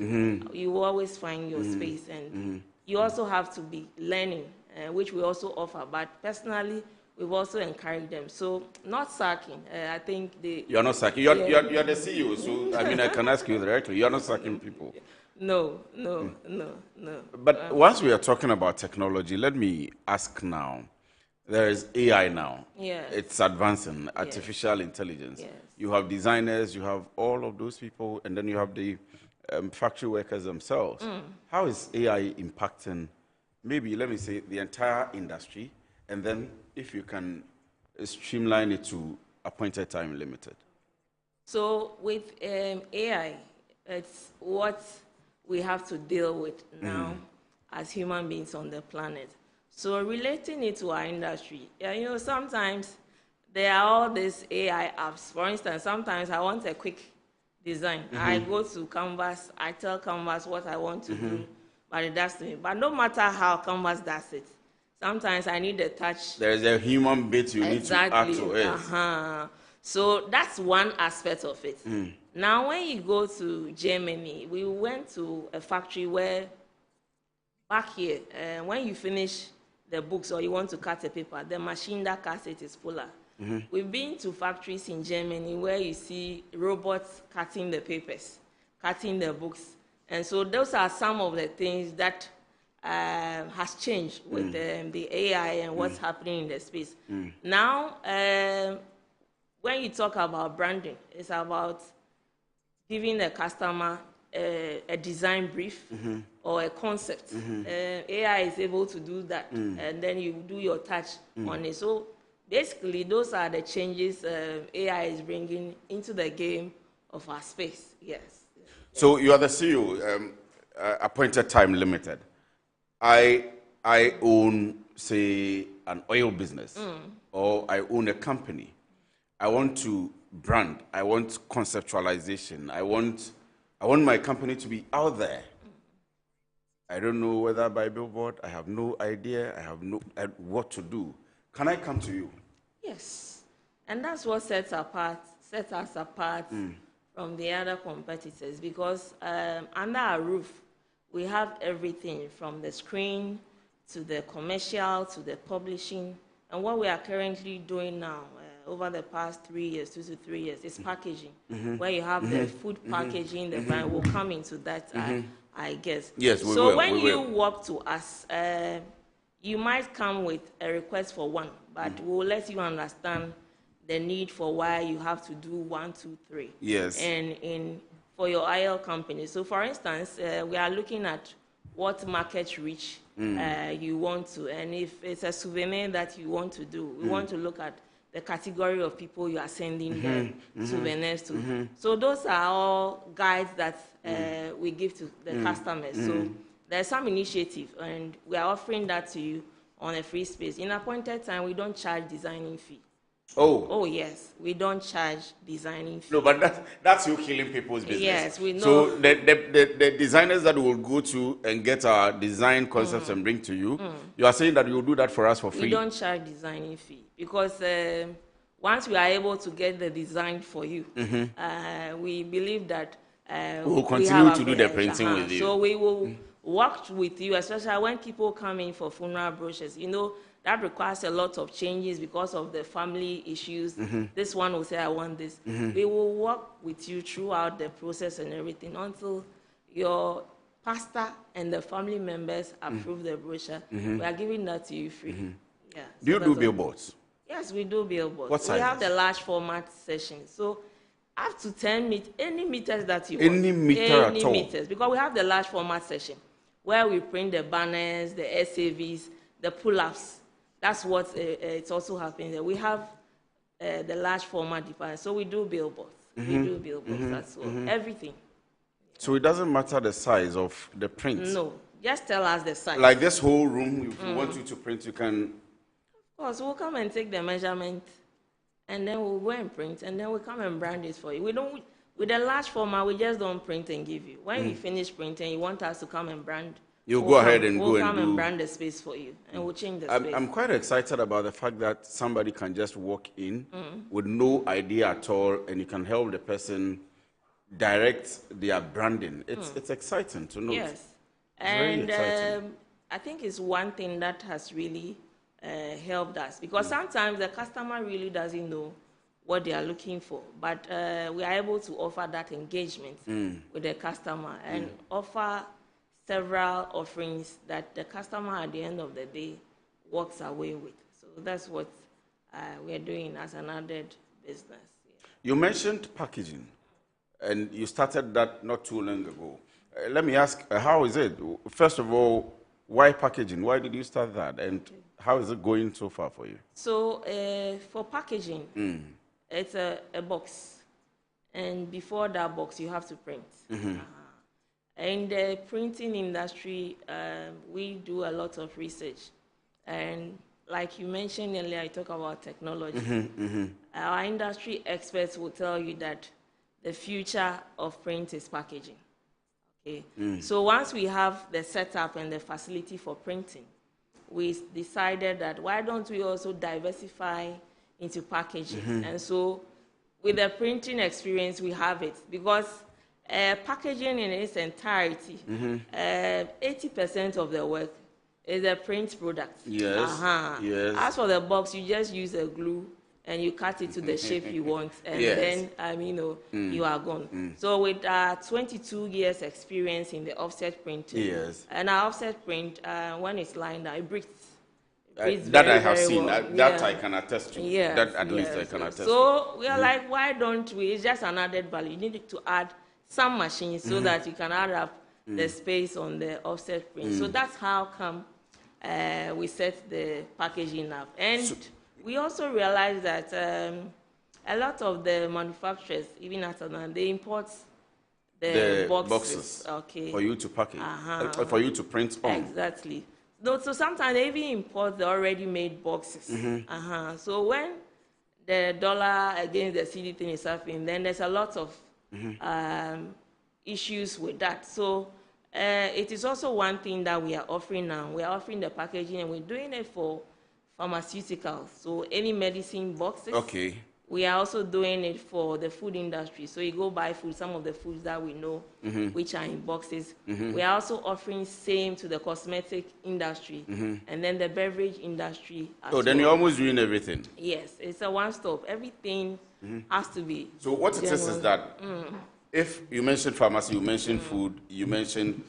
S2: you will always find your space. And you also have to be learning which we also offer. But personally, we've also encouraged them. So not sacking. I think they...
S23: You're not sacking. You're the CEO, so I mean, I can ask you directly. You're not sacking people.
S2: No.
S23: But once we are talking about technology, let me ask now. There is AI now.
S2: Yeah.
S23: It's advancing, artificial intelligence.
S2: Yes.
S23: You have designers, you have all of those people, and then you have the factory workers themselves. How is AI impacting, maybe, let me say, the entire industry, and then if you can streamline it to appointed time limited?
S2: So with AI, it's what we have to deal with now as human beings on the planet. So relating it to our industry, you know, sometimes there are all these AI apps. For instance, sometimes I want a quick design. I go to Canvas, I tell Canvas what I want to do, but it does to me. But no matter how Canvas does it, sometimes I need a touch.
S23: There's a human bit you need to add to it.
S2: So that's one aspect of it. Now, when you go to Germany, we went to a factory where back here, when you finish the books or you want to cut a paper, the machine that cuts it is fuller. We've been to factories in Germany where you see robots cutting the papers, cutting the books. And so those are some of the things that has changed with the AI and what's happening in the space. Now, when you talk about branding, it's about giving the customer a design brief or a concept. AI is able to do that, and then you do your touch on it. So basically, those are the changes AI is bringing into the game of our space. Yes.
S23: So you are the CEO, appointed time limited. I own, say, an oil business, or I own a company. I want to brand. I want conceptualization. I want my company to be out there. I don't know whether by billboard. I have no idea. I have no what to do. Can I come to you?
S2: Yes, and that's what sets us apart from the other competitors, because under our roof, we have everything from the screen to the commercial to the publishing. And what we are currently doing now, over the past 3 years, 2 to 3 years, is packaging, where you have the food packaging, the brand will come into that, I guess.
S23: Yes, we will.
S2: So when you walk to us, you might come with a request for one, but we'll let you understand the need for why you have to do 1, 2, 3.
S23: Yes.
S2: And for your IL company. So for instance, we are looking at what market reach you want to, and if it's a souvenir that you want to do, we want to look at the category of people you are sending the souvenirs to. So those are all guides that we give to the customers. So there's some initiative, and we are offering that to you on a free space. In appointed time, we don't charge designing fee. Oh yes, we don't charge designing fee.
S23: No, but that's you killing people's business.
S2: Yes, we know.
S23: So the designers that will go to and get our design concepts and bring to you, you are saying that you will do that for us for free?
S2: We don't charge designing fee, because once we are able to get the design for you, we believe that
S23: we will continue to do the printing with you.
S2: So we will work with you, especially when people come in for funeral brochures. You know, that requires a lot of changes because of the family issues. This one will say, I want this. We will work with you throughout the process and everything until your pastor and the family members approve the brochure. We are giving that to you free. Yeah.
S23: Do you do billboards?
S2: Yes, we do billboards.
S23: What size?
S2: We have the large format session. So up to 10 meters, any meters that you
S23: want.
S2: Any
S23: meters,
S2: because we have the large format session where we print the banners, the SAVs, the pull-ups. That's what it's also happening there. We have the large format department, so we do billboards. We do billboards as well. Everything.
S23: So it doesn't matter the size of the print?
S2: No, just tell us the size.
S23: Like this whole room, if you want you to print, you can...
S2: Of course, we'll come and take the measurement, and then we'll go and print, and then we'll come and brand it for you. We don't, with the large format, we just don't print and give you. When you finish printing, you want us to come and brand.
S23: You'll go ahead and go and do...
S2: We'll come and brand the space for you, and we'll change the space.
S23: I'm quite excited about the fact that somebody can just walk in with no idea at all, and you can help the person direct their branding. It's exciting to know.
S2: Yes.
S23: It's very
S2: and
S23: exciting.
S2: I think it's one thing that has really helped us, because sometimes the customer really doesn't know what they are looking for, but we are able to offer that engagement with the customer and offer several offerings that the customer at the end of the day walks away with. So that's what we are doing as an added business.
S23: You mentioned packaging, and you started that not too long ago. Let me ask, how is it? First of all, why packaging? Why did you start that? And how is it going so far for you?
S2: So for packaging, it's a box. And before that box, you have to print. In the printing industry, we do a lot of research. And like you mentioned earlier, I talk about technology. Our industry experts will tell you that the future of print is packaging. Okay. So once we have the setup and the facility for printing, we decided that why don't we also diversify into packaging? And so with the printing experience, we have it, because packaging in its entirety, 80% of the work is a print product.
S23: Yes. Yes.
S2: As for the box, you just use a glue and you cut it to the shape you want, and then you are gone. So with 22 years experience in the offset printing, and our offset print, when it's lined out, it breathes.
S23: That I have seen. That I can attest to. That at least I can attest to.
S2: So we are like, why don't we? It's just an added value. You need to add some machines so that you can add up the space on the offset print. So that's how come we set the packaging up. And we also realized that a lot of the manufacturers, even at Anan, they import the boxes. Okay.
S23: For you to package, for you to print on.
S2: Exactly. So sometimes they even import the already made boxes. So when the dollar against the CD thing is happening, then there's a lot of issues with that. So it is also one thing that we are offering now. We are offering the packaging, and we're doing it for pharmaceuticals. So any medicine boxes.
S23: Okay.
S2: We are also doing it for the food industry. So you go buy food, some of the foods that we know, which are in boxes. We are also offering same to the cosmetic industry, and then the beverage industry as well.
S23: Then you're almost doing everything.
S2: Yes, it's a one-stop. Everything has to be.
S23: So what it is that if you mentioned pharmacy, you mentioned food, you mentioned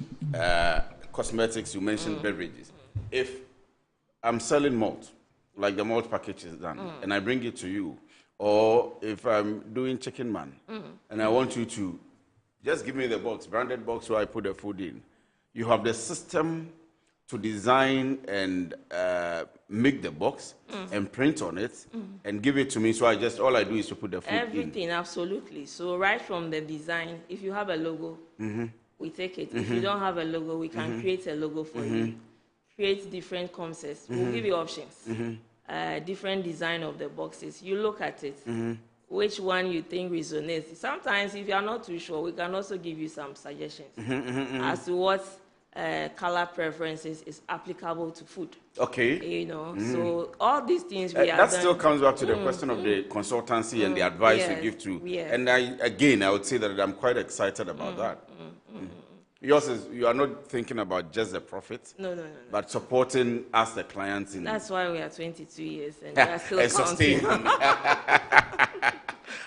S23: cosmetics, you mentioned beverages. If I'm selling malt, like the malt package is done, and I bring it to you, or if I'm doing chicken man, and I want you to just give me the box, branded box where I put the food in, you have the system to design and make the box and print on it and give it to me. So all I do is to put the food in.
S2: Everything, absolutely. So right from the design, if you have a logo, we take it. If you don't have a logo, we can create a logo for you. Create different concepts. We'll give you options. Different design of the boxes. You look at it, which one you think resonates. Sometimes, if you are not too sure, we can also give you some suggestions as to what color preferences is applicable to food.
S23: Okay.
S2: So all these things we are
S23: that still comes back to the question of the consultancy and the advice you give to. And I would say that I'm quite excited about that. Yours is, you are not thinking about just the profit,
S2: no.
S23: but supporting us, the clients.
S2: That's why we are 22 years and we are still
S23: sustaining.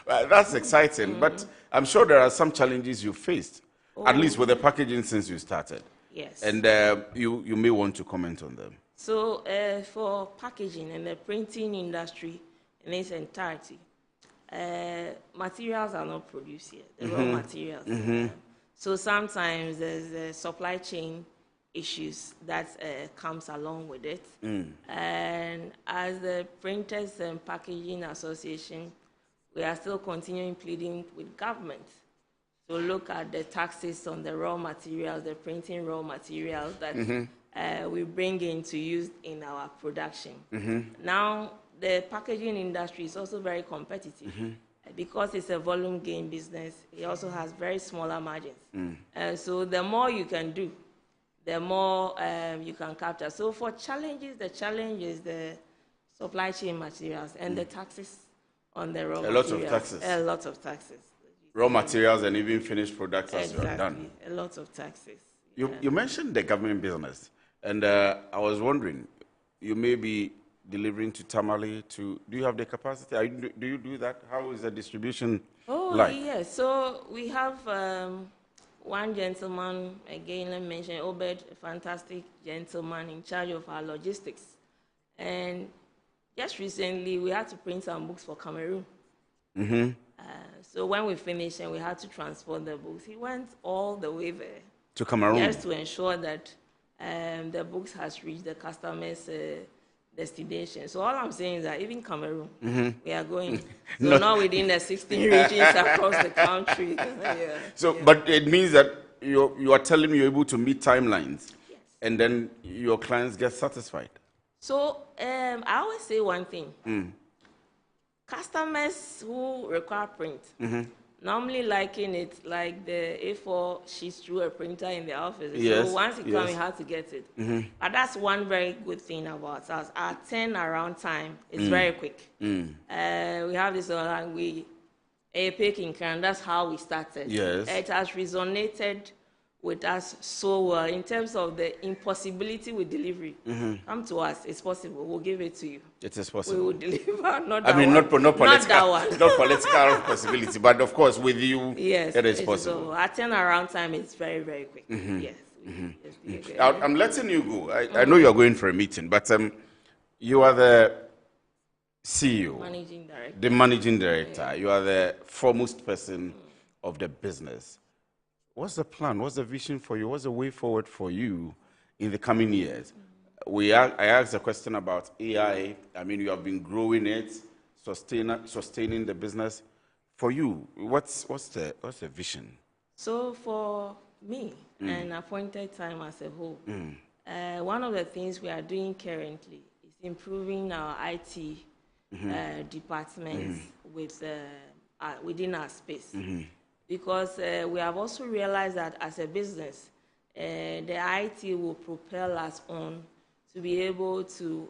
S23: Well, that's exciting, but I'm sure there are some challenges you faced, at least with the packaging since you started.
S2: Yes.
S23: And you may want to comment on them.
S2: So for packaging and the printing industry in its entirety, materials are not produced here, the raw materials. So sometimes there's supply chain issues that comes along with it. And as the Printers and Packaging Association, we are still continuing pleading with government to look at the taxes on the raw materials, the printing raw materials that we bring in to use in our production. Now, the packaging industry is also very competitive. Because it's a volume gain business, it also has very smaller margins. So the more you can do, the more you can capture. So for challenges, the challenge is the supply chain materials and the taxes on the raw materials. A lot of taxes.
S23: Raw materials and even finished products as you have done.
S2: A lot of taxes.
S23: You mentioned the government business. And I was wondering, you may be delivering to Tamale. Do you have the capacity? Do you do that? How is the distribution like?
S2: Yes. So we have one gentleman, again, let me mention Obed, a fantastic gentleman in charge of our logistics. And just recently, we had to print some books for Cameroon.
S23: Mm-hmm.
S2: So when we finished and we had to transport the books, he went all the way there.
S23: To Cameroon?
S2: Just to ensure that the books has reached the customer's destination. So all I'm saying is that even Cameroon, we are going. So not within the 16 regions across the country. Yeah.
S23: So, but it means that you are telling me you're able to meet timelines, yes, and then your clients get satisfied.
S2: So I always say one thing. Customers who require print normally liking it like the A4 sheets through a printer in the office.
S23: Yes,
S2: so once you come, you have to get it. But that's one very good thing about us. Our turnaround time is very quick. We have this language, a picking can. That's how we started.
S23: Yes.
S2: It has resonated with us so well in terms of the impossibility with delivery. Come to us, it's possible. We'll give it to you.
S23: It is possible.
S2: We will deliver, not
S23: I
S2: that
S23: mean,
S2: one.
S23: not political,
S2: Not that one.
S23: not political possibility, but of course, with you,
S2: yes,
S23: it is
S2: it's
S23: possible.
S2: So our turnaround time is very, very quick. Yes.
S23: I'm letting you go. I know you're going for a meeting, but you are the CEO,
S2: Managing director.
S23: the managing director. You are the foremost person of the business. What's the plan? What's the vision for you? What's the way forward for you in the coming years? I asked a question about AI. I mean, you have been growing it, sustaining the business. For you, what's the vision?
S2: So for me, an appointed time as a whole, one of the things we are doing currently is improving our IT departments within our space. Because we have also realized that as a business, the IT will propel us on to be able to,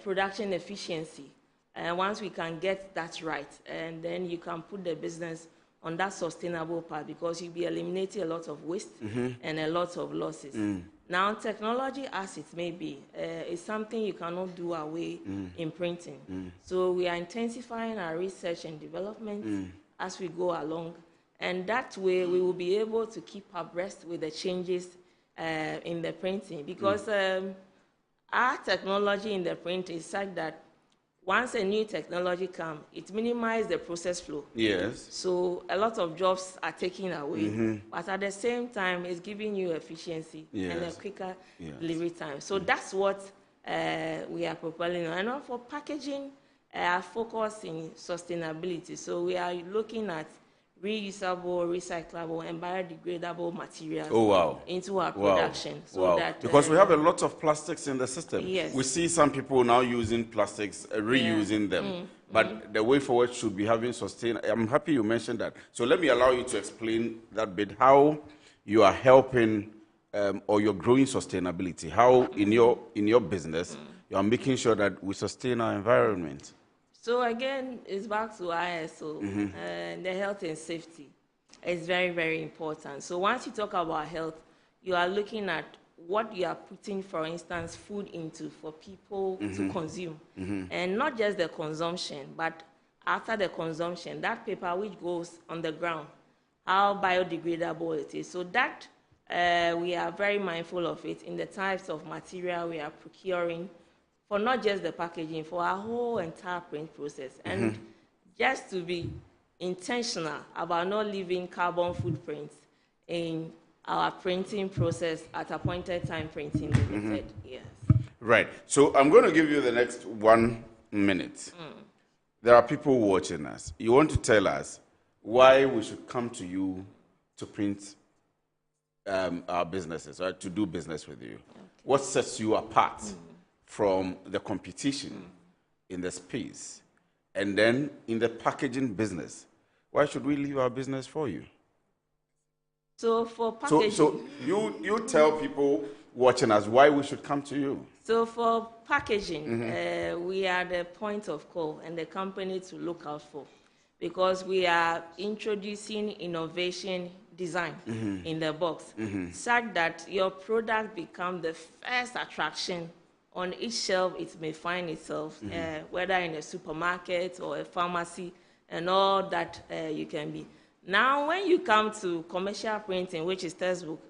S2: production efficiency. And once we can get that right, and then you can put the business on that sustainable path, because you'll be eliminating a lot of waste and a lot of losses. Now, technology, as it may be, is something you cannot do away in printing. So we are intensifying our research and development as we go along, and that way we will be able to keep abreast with the changes in the printing, because our technology in the print is such that once a new technology comes, it minimizes the process flow.
S23: Yes.
S2: So a lot of jobs are taken away, but at the same time, it's giving you efficiency and a quicker delivery time. So that's what we are propelling on. And for packaging, our focus in sustainability. So we are looking at reusable, recyclable, and biodegradable materials into our production. So that,
S23: because we have a lot of plastics in the system.
S2: Yes.
S23: We see some people now using plastics, reusing them. But the way forward should be having sustain. I'm happy you mentioned that. So let me allow you to explain that bit, how you are helping or you're growing sustainability, how in your business you are making sure that we sustain our environment.
S2: So again, it's back to ISO, the health and safety. It's very, very important. So once you talk about health, you are looking at what you are putting, for instance, food into for people to consume. And not just the consumption, but after the consumption, that paper which goes on the ground, how biodegradable it is. So that we are very mindful of it in the types of material we are procuring, for not just the packaging, for our whole entire print process. And just to be intentional about not leaving carbon footprints in our printing process at appointed time printing limited. Yes.
S23: Right. So I'm going to give you the next 1 minute. There are people watching us. You want to tell us why we should come to you to print our businesses, or to do business with you. Okay. What sets you apart from the competition in the space? And then in the packaging business, why should we leave our business for you?
S2: So for packaging...
S23: So you tell people watching us why we should come to you.
S2: So for packaging, we are the point of call and the company to look out for, because we are introducing innovation, design in the box, such that your product becomes the first attraction on each shelf it may find itself, whether in a supermarket or a pharmacy, and all that you can be. Now, when you come to commercial printing, which is textbook,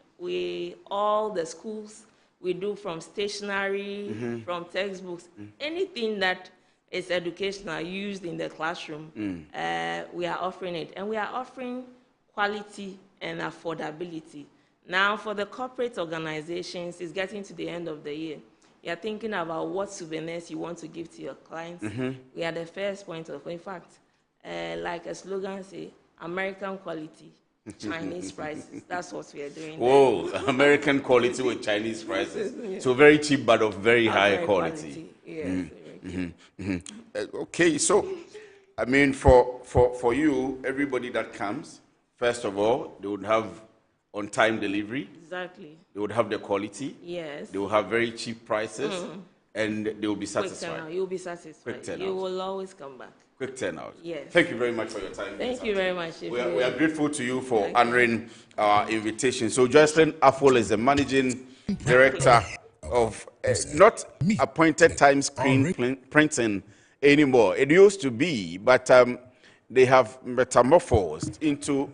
S2: all the schools, we do from stationery, from textbooks, anything that is educational used in the classroom, we are offering it. And we are offering quality and affordability. Now, for the corporate organizations, it's getting to the end of the year. You're thinking about what souvenirs you want to give to your clients. We are the first point of, in fact, like a slogan say, American quality, Chinese prices. That's what we are doing.
S23: Whoa, American quality with Chinese prices. So very cheap, but of very high quality.
S2: Yes.
S23: Okay, so, I mean, for you, everybody that comes, first of all, they would have on-time delivery.
S2: Exactly.
S23: They would have the quality.
S2: Yes.
S23: They will have very cheap prices, and they will be satisfied.
S2: You'll be satisfied.
S23: Quick turnout.
S2: You will always come back.
S23: Quick turnout.
S2: Yes.
S23: Thank you very much for your time.
S2: Thank you very much.
S23: We are grateful to you for honoring our invitation. So Joycelyn Afful is the managing director of not appointed time screen printing anymore. It used to be, but they have metamorphosed into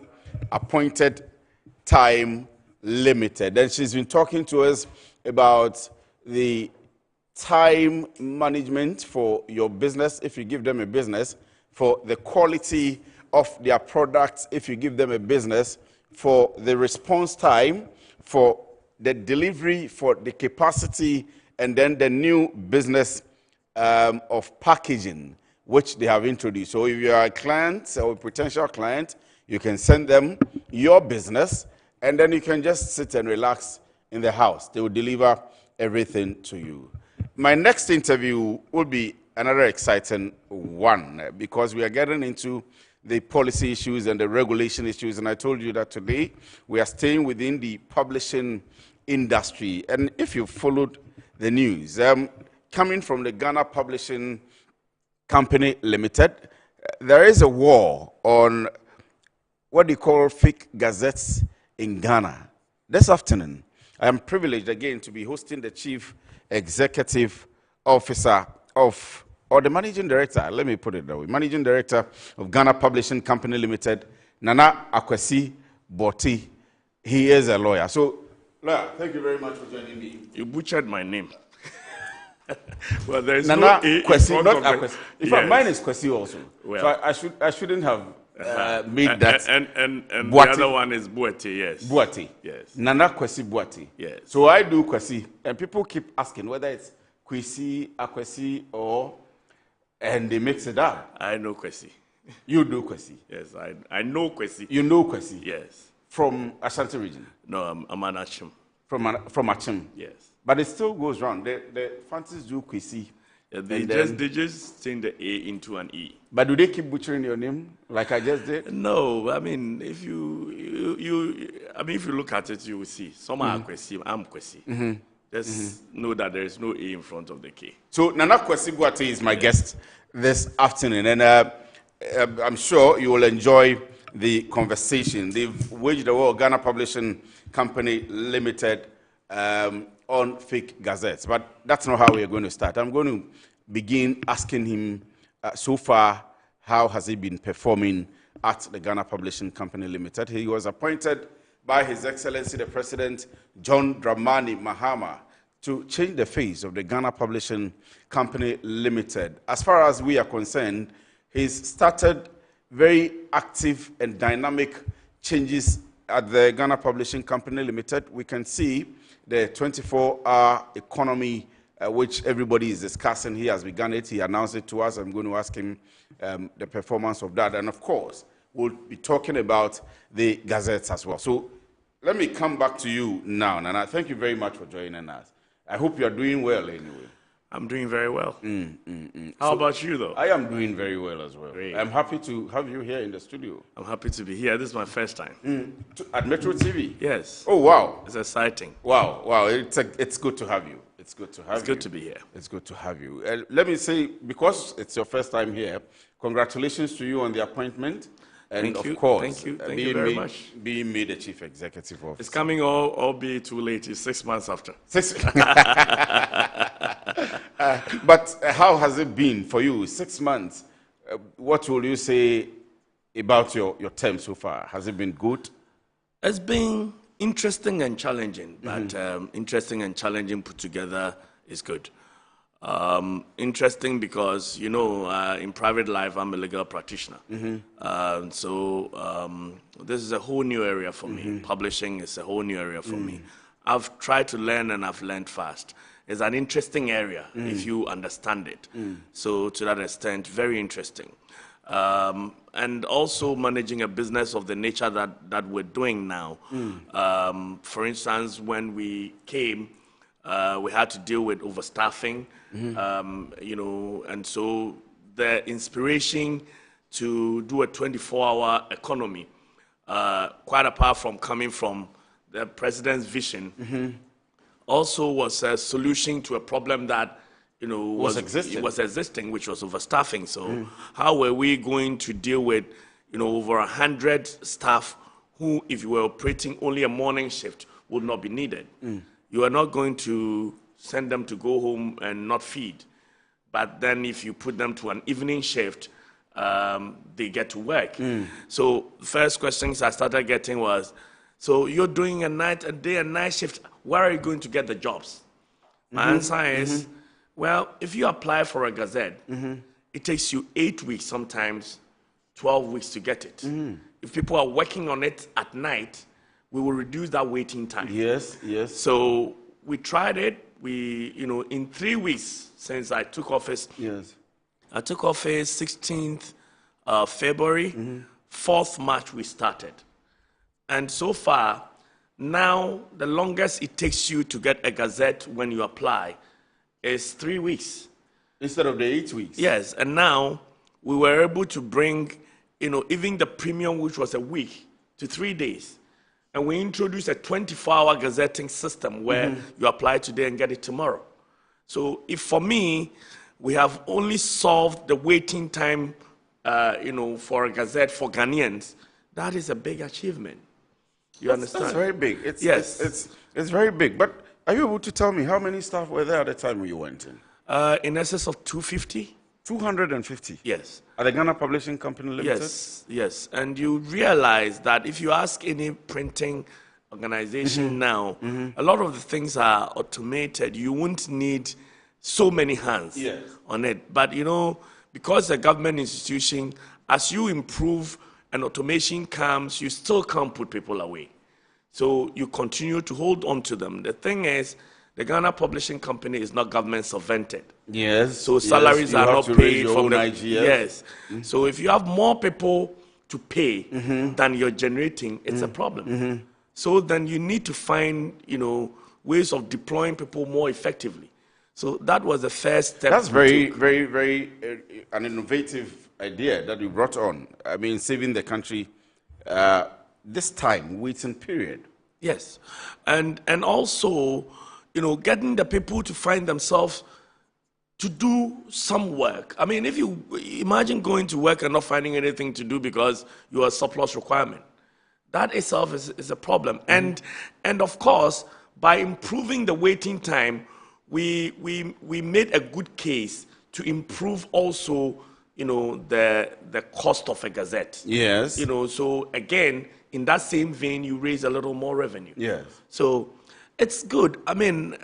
S23: appointed time limited. And she's been talking to us about the time management for your business, if you give them a business, for the quality of their products, if you give them a business, for the response time, for the delivery, for the capacity, and then the new business of packaging, which they have introduced. So if you are a client or a potential client, you can send them your business, and then you can just sit and relax in the house. They will deliver everything to you. My next interview will be another exciting one because we are getting into the policy issues and the regulation issues. And I told you that today we are staying within the publishing industry. And if you followed the news, coming from the Ghana Publishing Company Limited, there is a war on what they call fake gazettes in Ghana. This afternoon, I am privileged again to be hosting the Chief Executive Officer of, or the Managing Director, let me put it that way, Managing Director of Ghana Publishing Company Limited, Nana Akwasi Boti. He is a lawyer. So, lawyer, thank you very much for joining me.
S4: You butchered my name. Well, there is
S23: Nana
S4: no A
S23: Kwesi,
S4: in
S23: not
S4: front of
S23: Akwasi.
S4: it.
S23: In fact,
S4: Yes.
S23: mine is Kwesi also.
S4: Well.
S23: So I shouldn't have made that.
S4: And the
S23: Boati.
S4: other one is Boati, yes.
S23: Boati.
S4: Yes.
S23: Nana Kwesi Boati.
S4: Yes.
S23: So I do Kwesi, and people keep asking whether it's Kwesi, Akwesi, and they mix it up.
S4: I know Kwesi.
S23: You do Kwesi?
S4: Yes, I know Kwesi.
S23: You know Kwesi?
S4: Yes.
S23: From Ashanti region?
S4: No, I'm an Achim.
S23: From Achim?
S4: Yes.
S23: But it still goes round. The Fantis do Kwesi.
S4: Yeah, they just change the A into an E.
S23: But do they keep butchering your name like I just did?
S4: No, I mean, if you look at it, you will see. Some are Kwesi, I'm Kwesi. Just know that there is no A in front of the K.
S23: So Nana Kwesi Boati is my guest this afternoon, and I'm sure you will enjoy the conversation. They've waged the war, Ghana Publishing Company Limited, on fake gazettes. But that's not how we are going to start. I'm going to begin asking him, so far, how has he been performing at the Ghana Publishing Company Limited? He was appointed by His Excellency the President John Dramani Mahama to change the face of the Ghana Publishing Company Limited. As far as we are concerned, he's started very active and dynamic changes at the Ghana Publishing Company Limited. We can see the 24-hour economy, which everybody is discussing. He has begun it. He announced it to us. I'm going to ask him the performance of that. And of course, we'll be talking about the gazettes as well. So let me come back to you now, Nana. Thank you very much for joining us. I hope you are doing well anyway.
S4: I'm doing very well. How about you, though?
S23: I am doing very well as well.
S4: Great.
S23: I'm happy to have you here in the studio.
S4: I'm happy to be here. This is my first time.
S23: At Metro TV?
S4: Yes.
S23: Oh, wow.
S4: It's exciting.
S23: Wow. It's good to have you. It's good to have you.
S4: It's good to be here.
S23: It's good to have you. Let me say, because it's your first time here, congratulations to you on the appointment. And
S4: Thank
S23: of
S4: you.
S23: course,
S4: Thank you. Thank you very much.
S23: Being made a chief executive officer.
S4: It's coming albeit too late. It's 6 months after.
S23: But how has it been for you? 6 months. What will you say about your term so far? Has it been good?
S4: It's been interesting and challenging, but interesting and challenging put together is good. Interesting because, you know, in private life, I'm a legal practitioner. So this is a whole new area for me. Publishing is a whole new area for me. I've tried to learn and I've learned fast. It's an interesting area if you understand it. So to that extent, very interesting. And also managing a business of the nature that we're doing now. For instance, when we came, we had to deal with overstaffing, you know, and so the inspiration to do a 24-hour economy, quite apart from coming from the president's vision, also was a solution to a problem that, you know, was existing, which was overstaffing. So how were we going to deal with, you know, over 100 staff who, if you were operating only a morning shift, would not be needed? You are not going to send them to go home and not feed. But then if you put them to an evening shift, they get to work. So first questions I started getting was, so you're doing a day and night shift, where are you going to get the jobs? My answer is, well, if you apply for a Gazette, it takes you 8 weeks, sometimes 12 weeks to get it. If people are working on it at night, we will reduce that waiting time.
S23: Yes.
S4: So we tried it. We, you know, in 3 weeks since I took office, I took office 16th February, 4th March we started. And so far, now the longest it takes you to get a Gazette when you apply is 3 weeks.
S23: Instead of the 8 weeks?
S4: Yes, and now we were able to bring, you know, even the premium, which was a week, to 3 days. And we introduced a 24-hour gazetting system where you apply today and get it tomorrow. So if for me, we have only solved the waiting time, you know, for a Gazette for Ghanaians, that is a big achievement. You understand?
S23: That's very big.
S4: Yes.
S23: It's very big. But are you able to tell me how many staff were there at the time when you went in?
S4: In excess of 250.
S23: 250?
S4: Yes.
S23: At the Ghana Publishing Company Limited?
S4: Yes. And you realize that if you ask any printing organization now, a lot of the things are automated. You won't need so many hands on it. But, you know, because the government institution, as you improve and automation comes, you still can't put people away. So you continue to hold on to them. The thing is, the Ghana Publishing Company is not government subvented.
S23: Yes.
S4: So salaries are not paid from the
S23: IGF.
S4: Yes. So if you have more people to pay than you're generating, it's a problem. So then you need to find, you know, ways of deploying people more effectively. So that was the first step.
S23: That's very an innovative idea that you brought on. I mean, saving the country this time, waiting period.
S4: Yes. And also, you know, getting the people to find themselves to do some work. I mean, if you imagine going to work and not finding anything to do because you are a surplus requirement, that itself is a problem. And of course, by improving the waiting time, we made a good case to improve also, you know, the cost of a Gazette.
S23: Yes.
S4: You know, so again, in that same vein, you raise a little more revenue.
S23: Yes.
S4: So it's good. I mean,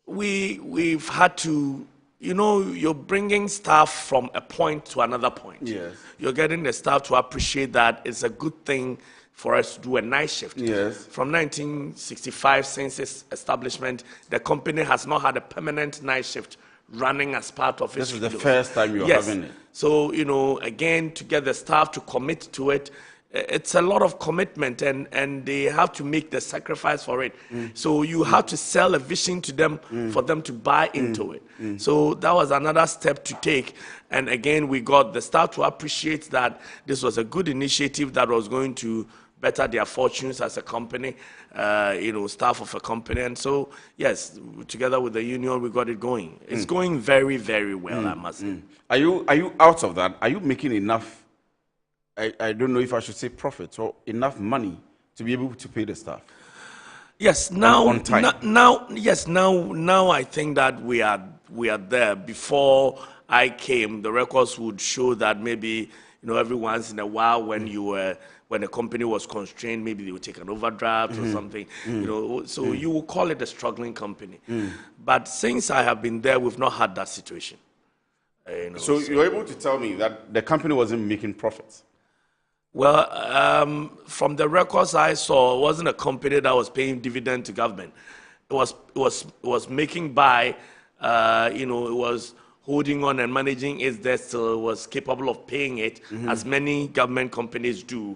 S4: we've had to, you know, you're bringing staff from a point to another point.
S23: Yes.
S4: You're getting the staff to appreciate that it's a good thing for us to do a night shift.
S23: Yes.
S4: From 1965, since its establishment, the company has not had a permanent night shift running as part of its.
S23: This is the first time you're having it.
S4: So, you know, again, to get the staff to commit to it, it's a lot of commitment, and they have to make the sacrifice for it. So you have to sell a vision to them for them to buy into it. So that was another step to take. And again, we got the staff to appreciate that this was a good initiative that was going to better their fortunes as a company, you know, staff of a company. And so, yes, together with the union, we got it going. It's going very, very well, I must say.
S23: Are you out of that? Are you making enough I don't know if I should say profit or enough money to be able to pay the staff?
S4: Yes, now,
S23: on time.
S4: Now I think that we are there. Before I came, the records would show that maybe, every once in a while when the company was constrained, maybe they would take an overdraft or something, so you will call it a struggling company. But since I have been there, we've not had that situation.
S23: So you're able to tell me that the company wasn't making profits?
S4: Well, from the records I saw, it wasn't a company that was paying dividend to government. It was making by, it was holding on and managing its debt, so it was capable of paying it, as many government companies do.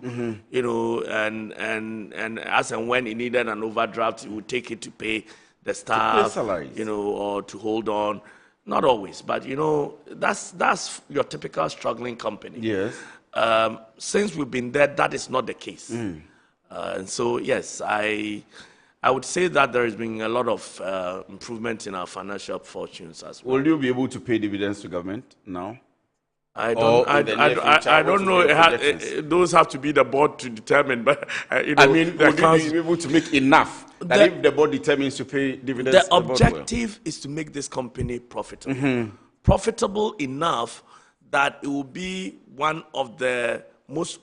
S4: And as and when it needed an overdraft, it would take it to pay the staff, or to hold on. Not always, but that's your typical struggling company.
S23: Yes.
S4: Since we've been there, that is not the case. And so, yes, I would say that there has been a lot of improvement in our financial fortunes as well.
S23: Will you be able to pay dividends to government now?
S4: I don't know. Those have to be the board to determine. But
S23: would you be able to make enough that if the board determines to pay dividends?
S4: The objective is to make this company profitable. Profitable enough that it will be one of the most,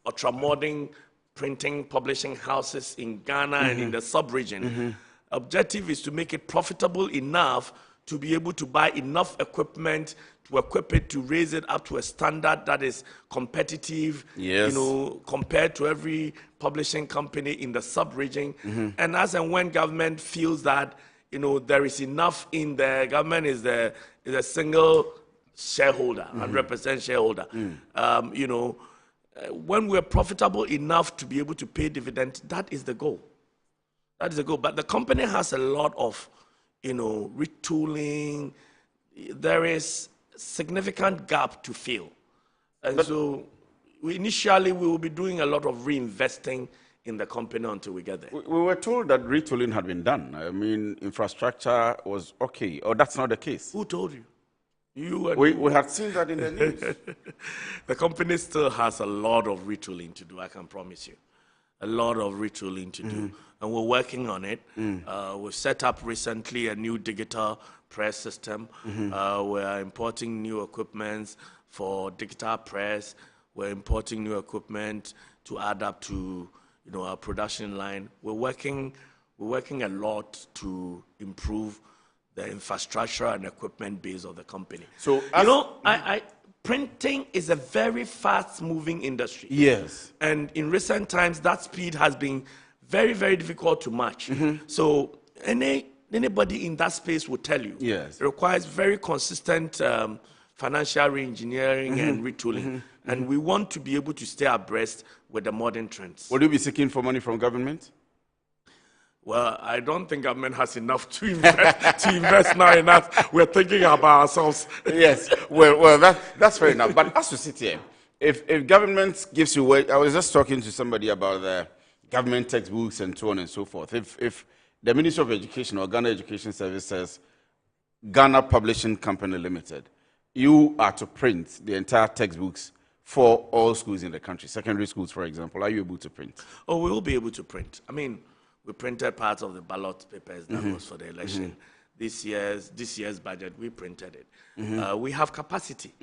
S4: ultra-modern printing, publishing houses in Ghana and in the sub-region. Objective is to make it profitable enough to be able to buy enough equipment to equip it, to raise it up to a standard that is competitive, compared to every publishing company in the sub-region. And as and when government feels that, there is enough in the government is a single shareholder, 100% shareholder. When we're profitable enough to be able to pay dividend, that is the goal. That is the goal. But the company has a lot of, retooling. There is significant gap to fill. And so initially we will be doing a lot of reinvesting in the company until we get there.
S23: We were told that retooling had been done. I mean, infrastructure was okay, or that's not the case.
S4: Who told you?
S23: We had seen that in the news.
S4: The company still has a lot of retooling to do, I can promise you. A lot of retooling to do. And we're working on it. We've set up recently a new digital press system. We're importing new equipment for digital press. We're importing new equipment to add up to our production line. We're working a lot to improve the infrastructure and equipment base of the company.
S23: So,
S4: printing is a very fast-moving industry.
S23: Yes.
S4: And in recent times, that speed has been very, very difficult to match. So anybody in that space will tell you it requires very consistent financial re-engineering and retooling. And we want to be able to stay abreast with the modern trends.
S23: Will you be seeking for money from government?
S4: Well, I don't think government has enough to invest now enough. We're thinking about ourselves.
S23: Yes, well, that's fair enough. But as you sit here, if government gives you, I was just talking to somebody about the government textbooks and so on and so forth. If the Ministry of Education or Ghana Education Service says, Ghana Publishing Company Limited, you are to print the entire textbooks for all schools in the country, secondary schools, for example, are you able to print?
S4: Oh, we will be able to print. I mean, we printed parts of the ballot papers that was for the election. This year's budget, we printed it. We have capacity.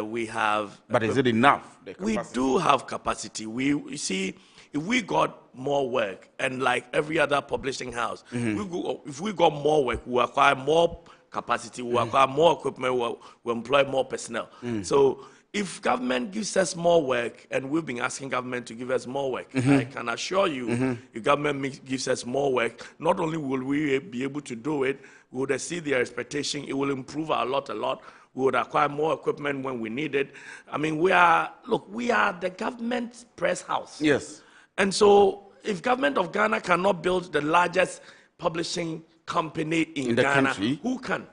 S4: We have.
S23: But is it enough?
S4: We do have capacity. You see, if we got more work, and like every other publishing house, if we got more work, we acquire more capacity, we acquire more equipment, we employ more personnel. So if government gives us more work, and we've been asking government to give us more work, I can assure you, if government gives us more work, not only will we be able to do it, we would exceed their expectation, it will improve our lot a lot. We would acquire more equipment when we need it. I mean, we are the government press house.
S23: Yes.
S4: And so if government of Ghana cannot build the largest publishing company in
S23: the
S4: Ghana,
S23: country,
S4: who can?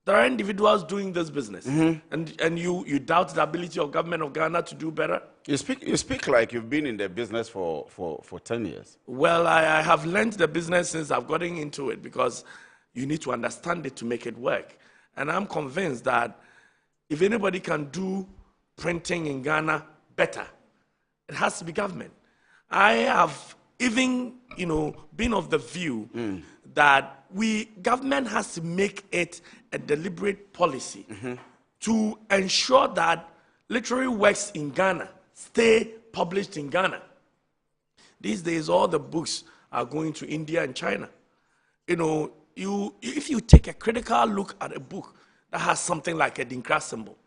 S4: There are individuals doing this business, and you doubt the ability of government of Ghana to do better?
S23: You speak like you've been in the business for 10 years.
S4: Well, I have learned the business since I've gotten into it, because you need to understand it to make it work. And I'm convinced that if anybody can do printing in Ghana better, it has to be government. I have even, been of the view that government has to make it a deliberate policy to ensure that literary works in Ghana stay published in Ghana. These days, all the books are going to India and China. If you take a critical look at a book that has something like a Adinkra symbol,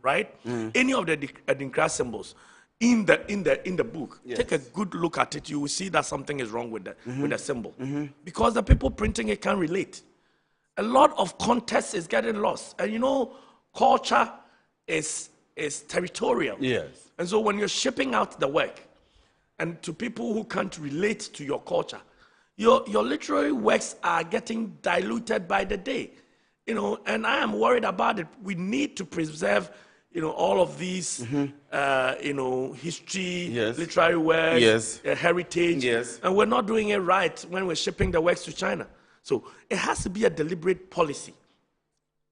S4: right? Any of the Adinkra symbols in the book, take a good look at it. You will see that something is wrong with the symbol, because the people printing it can't relate. A lot of context is getting lost, and culture is territorial.
S23: Yes.
S4: And so when you're shipping out the work, and to people who can't relate to your culture, your literary works are getting diluted by the day. And I am worried about it. We need to preserve, all of these, history, literary works, heritage, and we're not doing it right when we're shipping the works to China. So it has to be a deliberate policy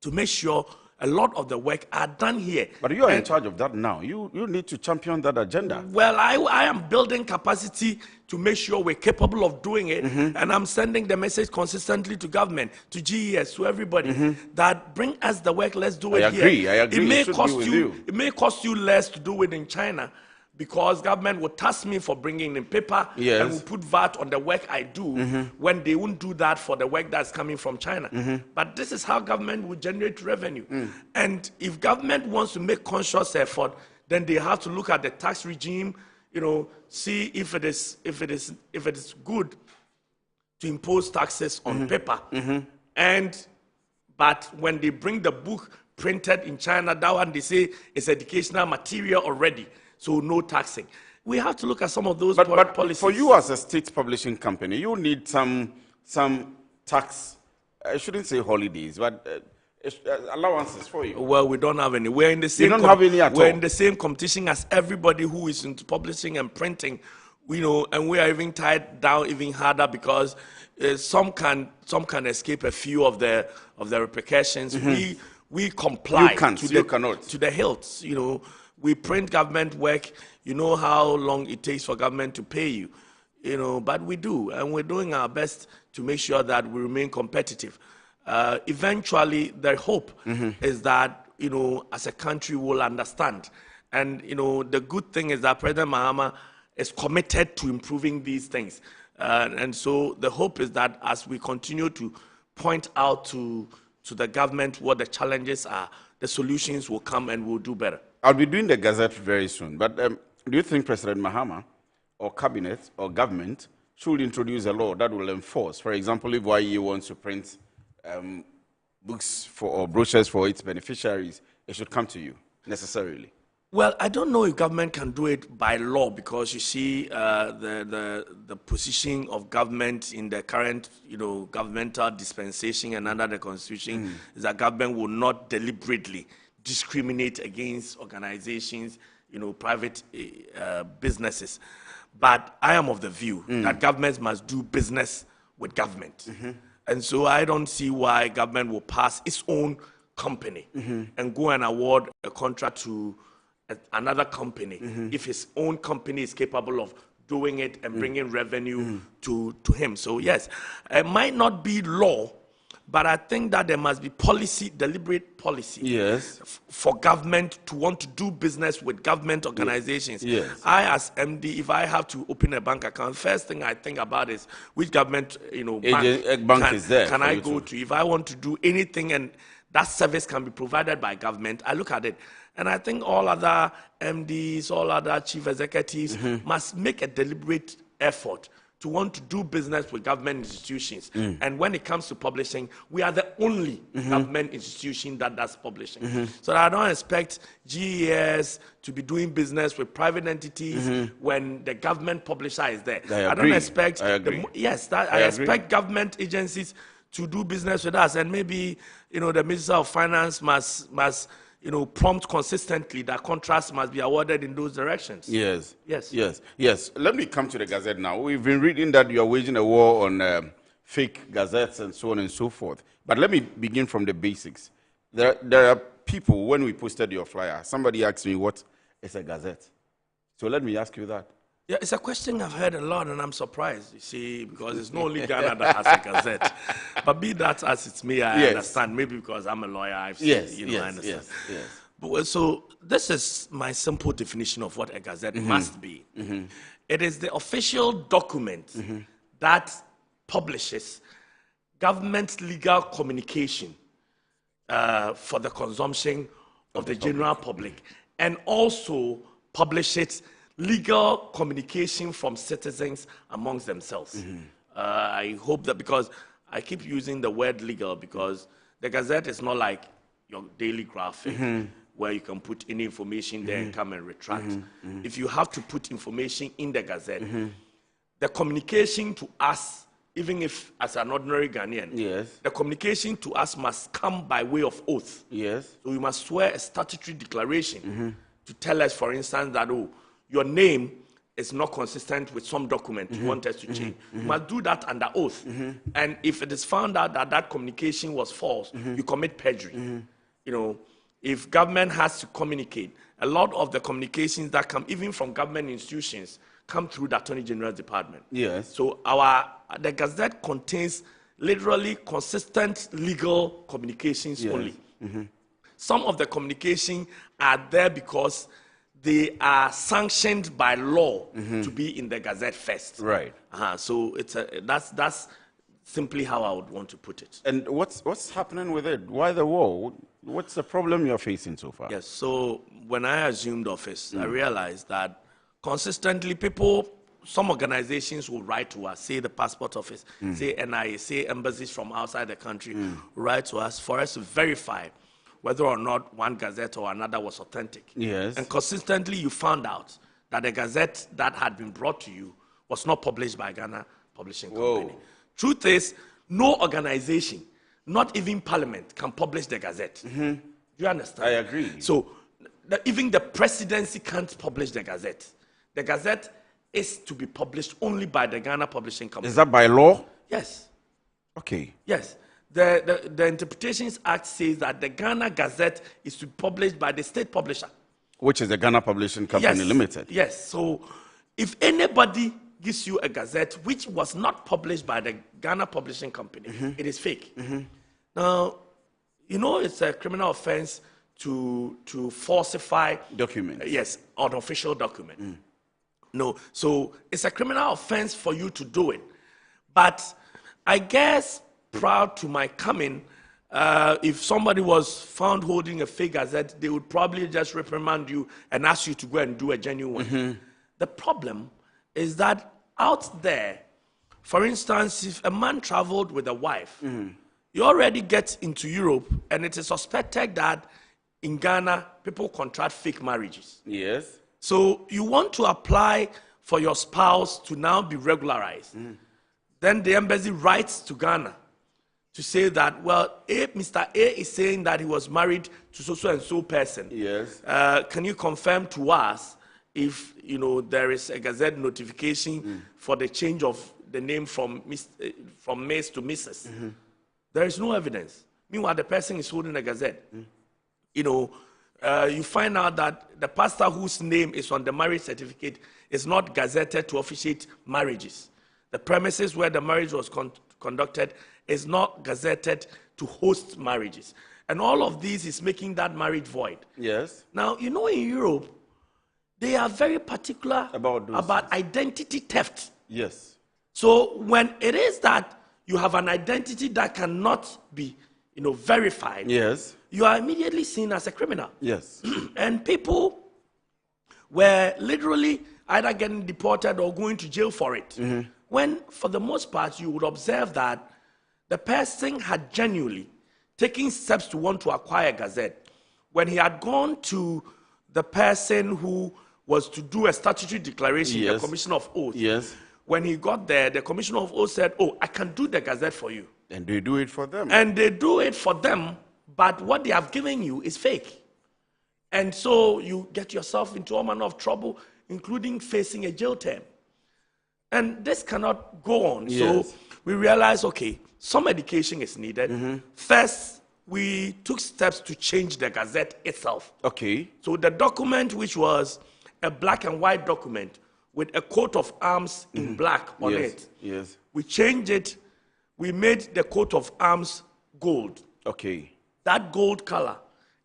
S4: to make sure a lot of the work are done here.
S23: But you are in charge of that now. You need to champion that agenda.
S4: Well, I am building capacity to make sure we're capable of doing it, and I'm sending the message consistently to government, to GES, to everybody, that bring us the work, let's do it here.
S23: I agree.
S4: It may cost you less to do it in China, because government will task me for bringing in paper and will put VAT on the work I do when they won't do that for the work that's coming from China. But this is how government will generate revenue. And if government wants to make conscious effort, then they have to look at the tax regime, see if it is good to impose taxes on paper. But when they bring the book printed in China, that one they say is educational material already. So no taxing. We have to look at some of those policies.
S23: For you as a state publishing company, you need some tax, I shouldn't say holidays, but allowances for you.
S4: Well, we don't have any. We're in the same.
S23: You don't have any at all.
S4: We're in the same competition as everybody who is into publishing and printing. And we are even tied down even harder because some can escape a few of the repercussions. We comply to the hilts. We print government work. You know how long it takes for government to pay you. But we do, and we're doing our best to make sure that we remain competitive. Eventually, the hope is that, as a country, we'll understand. And, the good thing is that President Mahama is committed to improving these things. And so the hope is that as we continue to point out to the government what the challenges are, the solutions will come and we'll do better.
S23: I'll be doing the Gazette very soon. But do you think President Mahama or cabinet or government should introduce a law that will enforce, for example, if YE wants to print books or brochures for its beneficiaries, it should come to you necessarily?
S4: Well, I don't know if government can do it by law, because you see the position of government in the current governmental dispensation and under the constitution is that government will not deliberately discriminate against organizations, private businesses. But I am of the view that governments must do business with government. And so I don't see why government will pass its own company and go and award a contract to another company if his own company is capable of doing it and bringing revenue to him. So yes, it might not be law, but I think that there must be policy, deliberate policy for government to want to do business with government organizations. I, as MD, if I have to open a bank account, first thing I think about is which government
S23: bank is there
S4: can I go to. If I want to do anything and that service can be provided by government, I look at it. And I think all other MDs, all other chief executives must make a deliberate effort to want to do business with government institutions. And when it comes to publishing, we are the only government institution that does publishing. So I don't expect GES to be doing business with private entities when the government publisher is there.
S23: I don't
S4: expect. I expect government agencies to do business with us, and maybe the Minister of Finance must prompt consistently that contracts must be awarded in those directions.
S23: Yes. Let me come to the Gazette now. We've been reading that you are waging a war on fake gazettes and so on and so forth. But let me begin from the basics. There are people, when we posted your flyer, somebody asked me what is a gazette. So let me ask you that.
S4: Yeah, it's a question I've heard a lot, and I'm surprised, you see, because it's not only Ghana that has a gazette. But be that as it may, I understand. Maybe because I'm a lawyer, I've seen, I understand.
S23: Yes.
S4: But, so this is my simple definition of what a gazette must be. It is the official document that publishes government legal communication for the consumption of the general public, and also publishes legal communication from citizens amongst themselves. I hope that, because I keep using the word legal, because the gazette is not like your daily graphic where you can put any information there and come and retract. If you have to put information in the gazette, the communication to us, even if as an ordinary Ghanaian, the communication to us must come by way of oath. So we must swear a statutory declaration to tell us, for instance, that, oh, your name is not consistent with some document you want us to change. You must do that under oath. And if it is found out that that communication was false, you commit perjury. You know, if government has to communicate, a lot of the communications that come even from government institutions come through the Attorney General's department. So the Gazette contains literally consistent legal communications only. Some of the communication are there because they are sanctioned by law to be in the Gazette first. So it's that's simply how I would want to put it.
S23: And what's happening with it? Why the war? What's the problem you're facing so far?
S4: Yes, so when I assumed office, I realized that consistently some organizations will write to us, say the passport office, say NIA, say embassies from outside the country, write to us for us to verify whether or not one gazette or another was authentic. And consistently you found out that the gazette that had been brought to you was not published by Ghana Publishing Company. Truth is, no organization, not even Parliament, can publish the gazette. Do you understand?
S23: I agree.
S4: So even the presidency can't publish the gazette. The gazette is to be published only by the Ghana Publishing Company.
S23: Is that by law?
S4: Yes.
S23: Okay.
S4: Yes. The Interpretations Act says that the Ghana Gazette is to be published by the state publisher,
S23: which is the Ghana Publishing Company Limited.
S4: Yes. So if anybody gives you a gazette which was not published by the Ghana Publishing Company, it is fake. Now, you know, it's a criminal offense to falsify
S23: documents.
S4: Yes, unofficial document. No, so it's a criminal offense for you to do it. But I guess, proud to my coming, if somebody was found holding a fake gazette, they would probably just reprimand you and ask you to go and do a genuine one. The problem is that out there, for instance, if a man traveled with a wife, you already get into Europe, and it is suspected that in Ghana, people contract fake marriages. So you want to apply for your spouse to now be regularized. Then the embassy writes to Ghana to say that, well, Mr. A is saying that he was married to so and so person. Can you confirm to us if there is a gazette notification for the change of the name from Miss to Mrs.? There is no evidence. Meanwhile, the person is holding a gazette. You find out that the pastor whose name is on the marriage certificate is not gazetted to officiate marriages. The premises where the marriage was conducted is not gazetted to host marriages. And all of these is making that marriage void. Now, in Europe, they are very particular about identity theft. So when it is that you have an identity that cannot be verified, you are immediately seen as a criminal. And people were literally either getting deported or going to jail for it. When, for the most part, you would observe that the person had genuinely taken steps to want to acquire a gazette. When he had gone to the person who was to do a statutory declaration, the Commission of Oath, when he got there, the Commission of Oath said, oh, I can do the gazette for you.
S23: And they do it for them.
S4: And they do it for them, but what they have given you is fake. And so you get yourself into all manner of trouble, including facing a jail term. And this cannot go on. So we realize, okay, some education is needed. First, we took steps to change the Gazette itself.
S23: Okay.
S4: So the document, which was a black and white document with a coat of arms in black on it,
S23: Yes.
S4: we changed it. We made the coat of arms gold.
S23: Okay.
S4: That gold color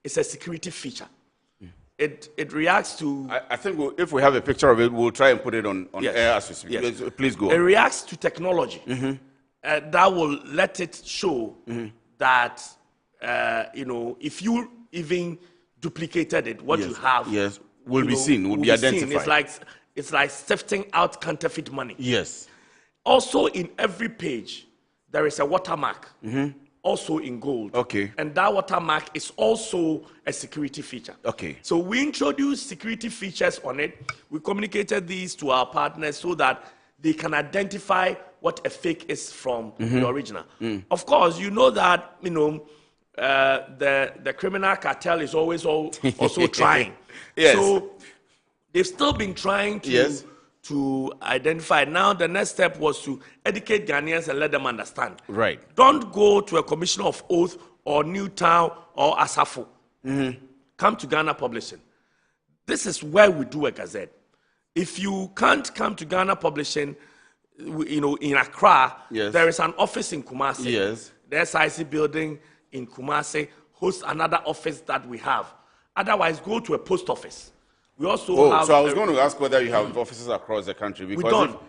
S4: is a security feature. It reacts to...
S23: I think if we have a picture of it, we'll try and put it on
S4: Yes.
S23: air as we speak.
S4: Yes.
S23: Please go
S4: It
S23: on.
S4: reacts to technology. That will let it show that, if you even duplicated it, what you have
S23: will be seen, will be identified.
S4: It's like sifting out counterfeit money.
S23: Yes.
S4: Also, in every page, there is a watermark, also in gold.
S23: Okay.
S4: And that watermark is also a security feature.
S23: Okay.
S4: So we introduced security features on it. We communicated these to our partners so that they can identify what a fake is from the original. Of course, you know that, the criminal cartel is always also trying.
S23: Yes.
S4: So they've still been trying to identify. Now the next step was to educate Ghanaians and let them understand.
S23: Right.
S4: Don't go to a Commissioner of Oath or Newtown or Asafo. Come to Ghana Publishing. This is where we do a gazette. If you can't come to Ghana Publishing, in Accra, there is an office in Kumasi.
S23: Yes.
S4: The SIC building in Kumasi hosts another office that we have. Otherwise, go to a post office. We also have...
S23: So I was going to ask whether you have offices across the country. Because
S4: we don't.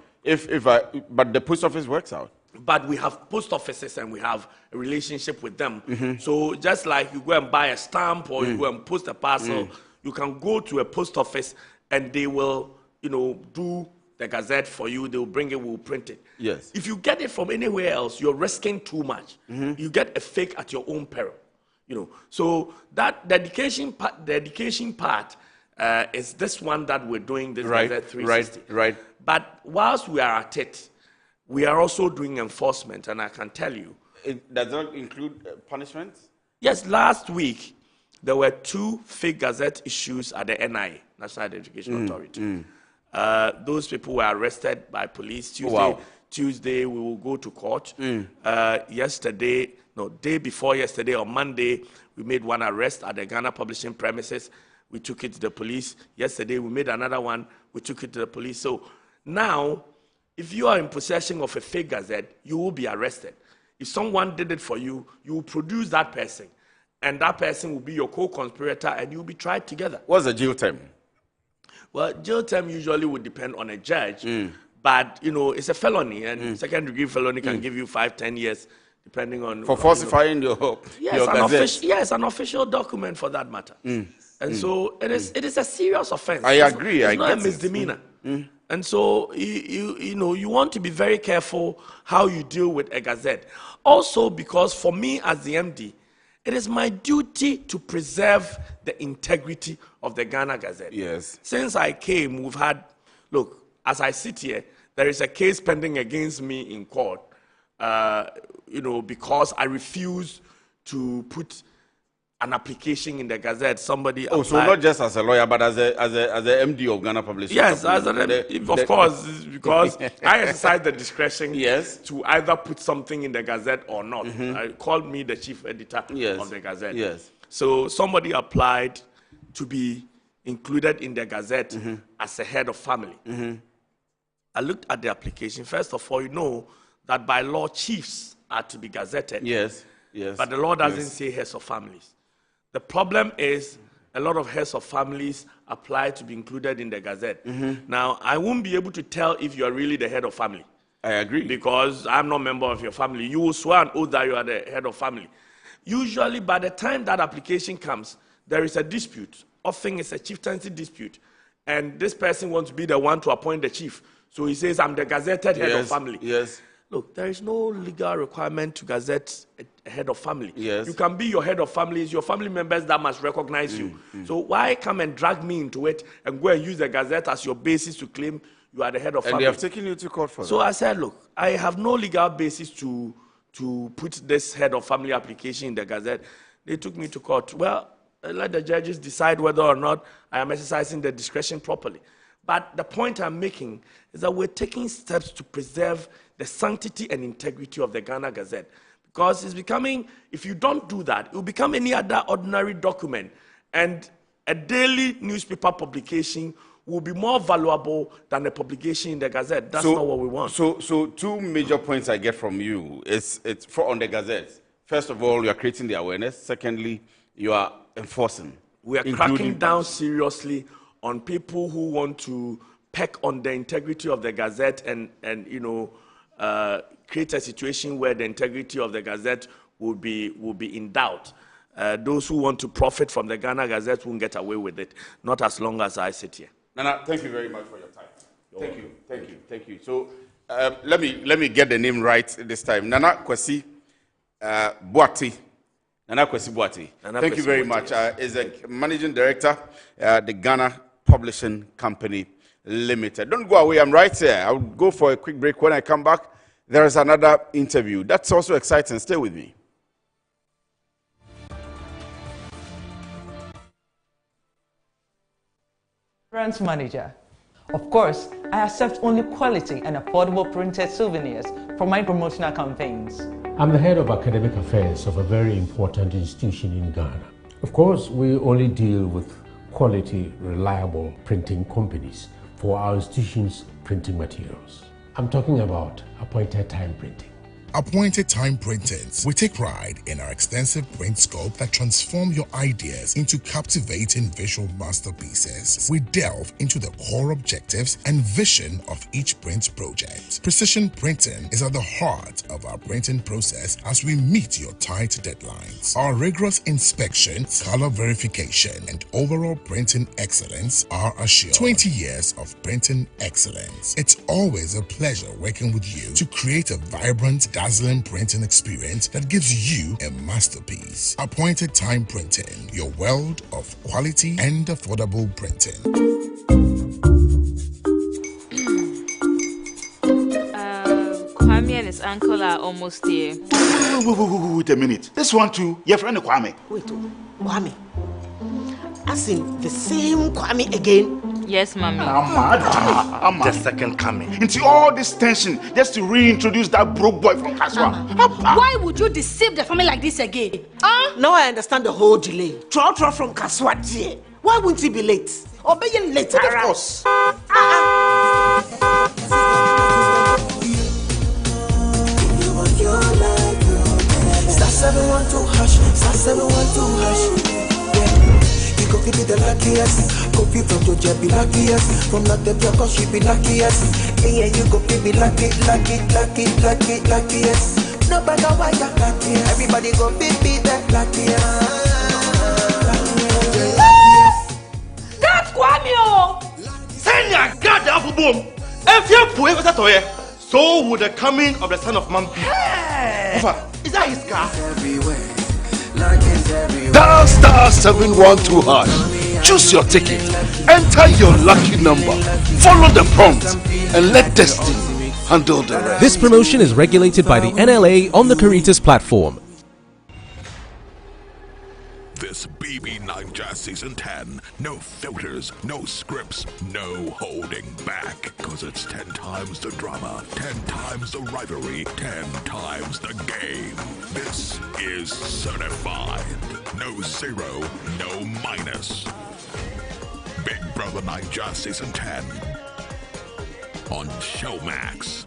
S23: But the post office works out.
S4: But we have post offices and we have a relationship with them. So just like you go and buy a stamp or you go and post a parcel, you can go to a post office and they will, do the gazette for you. They will bring it, we'll print it.
S23: Yes.
S4: If you get it from anywhere else, you're risking too much. You get a fake at your own peril. So that the education part is this one that we're doing, this Gazette 360.
S23: Right.
S4: But whilst we are at it, we are also doing enforcement, and I can tell you.
S23: It does not include punishments?
S4: Yes, last week, there were 2 fake Gazette issues at the NIA, National Education Authority. Those people were arrested by police Tuesday. Tuesday, we will go to court. Day before yesterday, on Monday, we made one arrest at the Ghana Publishing premises. We took it to the police. Yesterday, we made another one. We took it to the police. So now, if you are in possession of a fake gazette, you will be arrested. If someone did it for you, you will produce that person. And that person will be your co-conspirator, and you will be tried together.
S23: What's the jail term?
S4: Well, jail term usually would depend on a judge. But, it's a felony, and second-degree felony can give you 5-10 years, depending on...
S23: For falsifying your gazette?
S4: Yes, an official document for that matter. And so it is a serious offense.
S23: I agree.
S4: It's not a misdemeanor. And so you want to be very careful how you deal with a gazette. Also, because for me as the MD, it is my duty to preserve the integrity of the Ghana Gazette.
S23: Yes.
S4: Since I came, we've had, look, as I sit here, there is a case pending against me in court, because I refuse to put an application in the Gazette. Somebody applied.
S23: So not just as a lawyer, but as a MD of Ghana Publishing.
S4: Yes, as an MD, of course, because I exercise the discretion to either put something in the Gazette or not. Called me the chief editor of the Gazette.
S23: Yes.
S4: So somebody applied to be included in the Gazette as a head of family. I looked at the application. First of all, you know that by law, chiefs are to be gazetted.
S23: Yes.
S4: But the law doesn't say heads of families. The problem is a lot of heads of families apply to be included in the Gazette. Now, I won't be able to tell if you are really the head of family.
S23: I agree.
S4: Because I'm not a member of your family. You will swear an oath that you are the head of family. Usually, by the time that application comes, there is a dispute. Often it's a chieftaincy dispute. And this person wants to be the one to appoint the chief. So he says, I'm the gazetted head of family.
S23: Yes.
S4: Look, there is no legal requirement to gazette a head of family.
S23: Yes.
S4: You can be your head of family. It's your family members that must recognize you. So why come and drag me into it and go and use the Gazette as your basis to claim you are the head of family?
S23: And they have taken you to court for that.
S4: So I said, look, I have no legal basis to put this head of family application in the Gazette. They took me to court. Well, let the judges decide whether or not I am exercising the discretion properly. But the point I'm making is that we're taking steps to preserve the sanctity and integrity of the Ghana Gazette. Because it's becoming, if you don't do that, it will become any other ordinary document. And a daily newspaper publication will be more valuable than a publication in the Gazette. That's not what we want.
S23: So two major points I get from you is on the Gazette. First of all, you are creating the awareness. Secondly, you are enforcing.
S4: We are cracking down seriously on people who want to peck on the integrity of the Gazette and create a situation where the integrity of the Gazette will be in doubt. Those who want to profit from the Ghana Gazette won't get away with it, not as long as I sit here.
S23: Nana, thank you very much for your time. Thank you. So let me get the name right this time. Nana Kwesi Boati. Nana Kwesi Boati. Thank you very much. Is a managing director, the Ghana Publishing Company Limited. Don't go away. I'm right here. I'll go for a quick break. When I come back, there is another interview. That's also exciting. Stay with me.
S5: Branch manager. Of course, I accept only quality and affordable printed souvenirs for my promotional campaigns.
S6: I'm the head of academic affairs of a very important institution in Ghana. Of course, we only deal with quality, reliable printing companies for our institution's printing materials. I'm talking about appointed time printing.
S7: Appointed Time Printings. We take pride in our extensive print scope that transform your ideas into captivating visual masterpieces. We delve into the core objectives and vision of each print project. Precision printing is at the heart of our printing process as we meet your tight deadlines. Our rigorous inspection, color verification, and overall printing excellence are assured. 20 years of printing excellence. It's always a pleasure working with you to create a vibrant, dazzling printing experience that gives you a masterpiece. Appointed Time Printing, your world of quality and affordable printing.
S12: Kwame and his uncle are almost here.
S13: Wait a minute. This one too, your friend Kwame.
S14: Wait, Kwame. As in the same Kwame again?
S12: Yes, Mommy.
S13: The second coming. Into all this tension just to reintroduce that broke boy from Kaswa.
S24: Why would you deceive the family like this again?
S14: Now I understand the whole delay. Troll from Kaswa dear. Why wouldn't he be late? Or be late? Of course.
S15: Go be the luckiest. Go be from Georgia, be luckiest. From Natepia, cause she be luckiest. Yeah, you go be luckiest. No matter why you're luckiest. Everybody go be the luckiest.
S24: That's Kwame!
S13: Senya, God, the apple boom. If you're poor, what's that? So would the coming of the son of man be. Hey! Is that his car?
S15: Everywhere.
S16: Dial *712#. Choose your ticket. Enter your lucky number. Follow the prompts and let destiny handle the rest.
S17: This promotion is regulated by the NLA on the Caritas platform.
S25: This BB9 Jazz Season 10. No filters, no scripts, no holding back. Cause it's 10 times the drama, 10 times the rivalry, 10 times the game. This is certified. No zero, no minus. Big Brother 9 Jazz Season 10 on Showmax.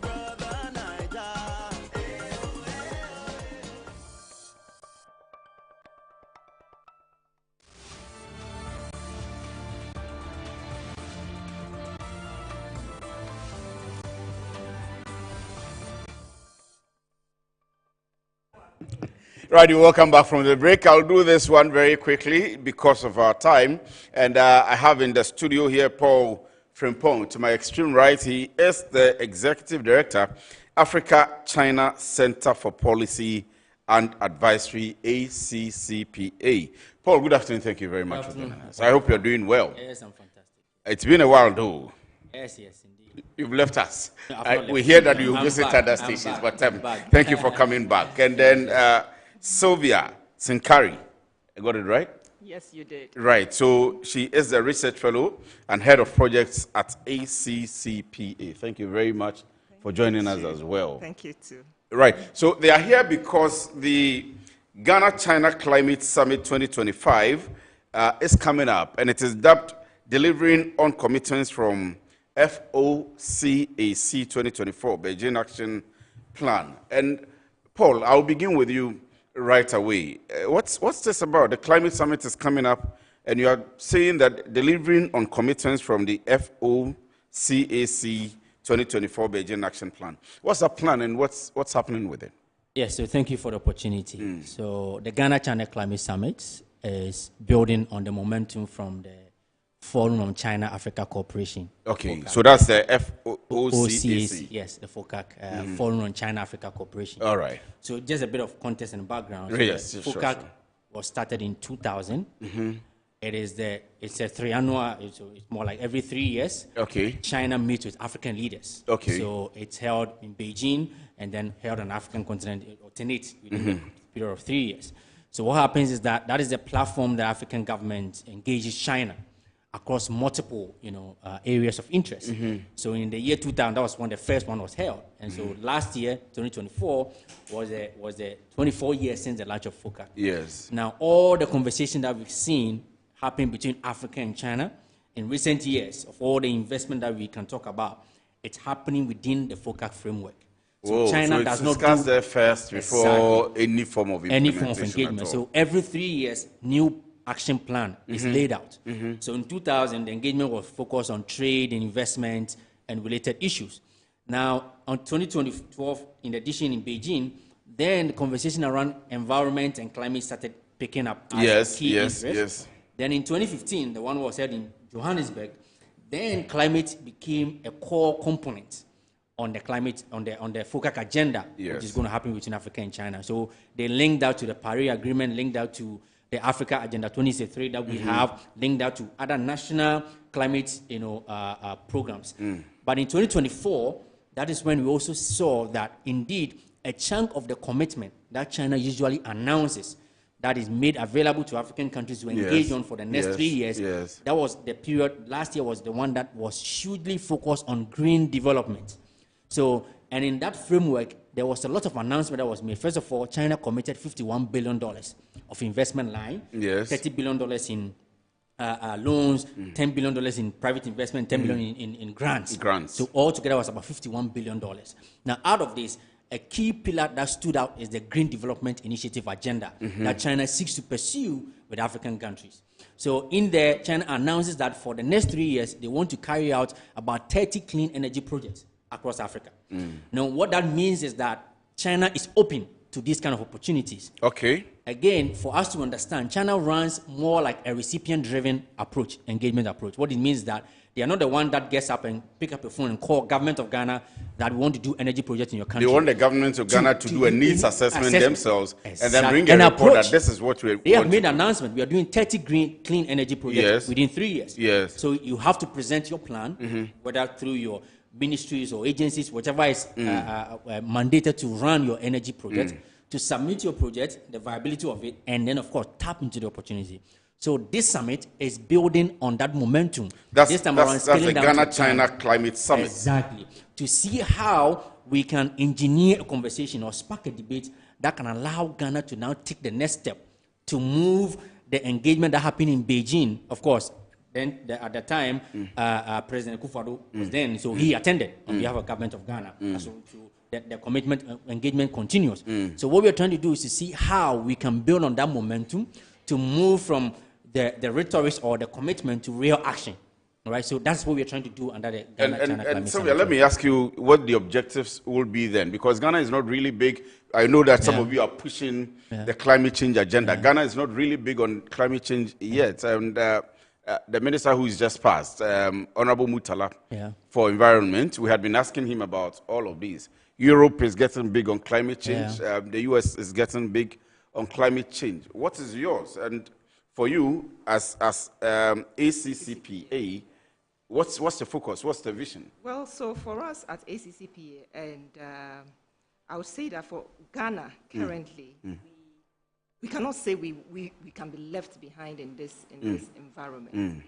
S23: Right, you welcome back from the break. I'll do this one very quickly because of our time. And I have in the studio here Paul Frimpong. To my extreme right, he is the Executive Director, Africa-China Center for Policy and Advisory, ACCPA. Paul, good afternoon. Thank you very much for joining us. I hope you're doing well.
S26: Yes, I'm fantastic.
S23: It's been a while, though.
S26: Yes, indeed.
S23: You've left us.
S26: No,
S23: we hear that you visit other stations, but thank you for coming back. And then Sylvia Sinkari, I got it right?
S27: Yes, you did.
S23: Right, so she is the research fellow and head of projects at ACCPA. Thank you very much for joining us as well.
S27: Thank you too.
S23: Right. So they are here because the Ghana-China Climate Summit 2025 is coming up, and it is dubbed Delivering on Commitments from FOCAC 2024, Beijing Action Plan. And Paul, I'll begin with you right away. What's this about? The Climate Summit is coming up, and you are saying that delivering on commitments from the FOCAC 2024 Beijing Action Plan. What's the plan, and what's happening with it?
S1: Yes, so thank you for the opportunity. So the Ghana-China Climate Summit is building on the momentum from the Forum on China-Africa Cooperation.
S23: Okay,
S1: FOCAC.
S23: so that's the FOCAC.
S1: Yes, the FOCAC, Forum on China-Africa Cooperation.
S23: All right.
S1: So just a bit of context and background. So
S23: Yes,
S1: the
S23: sure,
S1: FOCAC was started in 2000. It's a triennial, it's more like every 3 years.
S23: Okay.
S1: China meets with African leaders.
S23: Okay.
S1: So it's held in Beijing and then held on African continent. It alternates within a period of 3 years. So what happens is that is a platform that African government engages China across multiple, areas of interest. So in the year 2000, that was when the first one was held. And so last year, 2024, was the 24 years since the launch of FOCAC.
S23: Yes.
S1: Now, all the conversation that we've seen happen between Africa and China in recent years, of all the investment that we can talk about, it's happening within the FOCAC framework. So China does not discuss
S23: there first before any form of
S1: engagement. So every 3 years, new action plan is laid out. So in 2000, the engagement was focused on trade and investment and related issues. Now, on 2012, in addition in Beijing, then the conversation around environment and climate started picking up as key interest. Then in 2015, the one was held in Johannesburg, then climate became a core component on the climate, on the FOCAC agenda, which is going to happen between Africa and China. So they linked out to the Paris Agreement, linked out to the Africa Agenda 2063 that we have, linked out to other national climate, programs. But in 2024, that is when we also saw that indeed a chunk of the commitment that China usually announces that is made available to African countries to engage on for the next 3 years. That was the period, last year was the one that was hugely focused on green development. So, and in that framework, there was a lot of announcement that was made. First of all, China committed $51 billion of investment line, $30 billion in loans, $10 billion in private investment, $10 billion in grants. So altogether was about $51 billion. Now, out of this, a key pillar that stood out is the Green Development Initiative agenda that China seeks to pursue with African countries. So in there, China announces that for the next 3 years, they want to carry out about 30 clean energy projects across Africa. Now, what that means is that China is open to these kind of opportunities.
S23: Okay.
S1: Again, for us to understand, China runs more like a recipient-driven approach, engagement approach. What it means is that they are not the one that gets up and pick up a phone and call government of Ghana that we want to do energy projects in your country.
S23: They want the government of Ghana to do a needs assessment themselves and then bring a report that this is what we
S1: They have made an announcement. We are doing 30 clean energy projects within 3 years. So you have to present your plan, whether through your ministries or agencies, whichever is mandated to run your energy project, to submit your project, the viability of it, and then, of course, tap into the opportunity. So this summit is building on that momentum.
S23: That's the Ghana-China Climate Summit.
S1: Exactly. To see how we can engineer a conversation or spark a debate that can allow Ghana to now take the next step to move the engagement that happened in Beijing. Of course, then at the time, President Akufo-Addo was then, so he attended on behalf of government of Ghana. So the commitment, engagement continues. So what we're trying to do is to see how we can build on that momentum to move from the rhetoric or the commitment to real action. All right, so that's what we're trying to do under the Ghana-China Climate Summit.
S23: Let me ask you what the objectives will be then, because Ghana is not really big. I know that some of you are pushing the climate change agenda. Ghana is not really big on climate change yet. And the minister who is just passed, Honorable Mutala, for environment, we had been asking him about all of these. Europe is getting big on climate change. The US is getting big on climate change. What is yours? And for you, as ACCPA, what's the focus? What's the vision?
S8: Well, so for us at ACCPA, and I would say that for Ghana currently, we cannot say we can be left behind in this environment.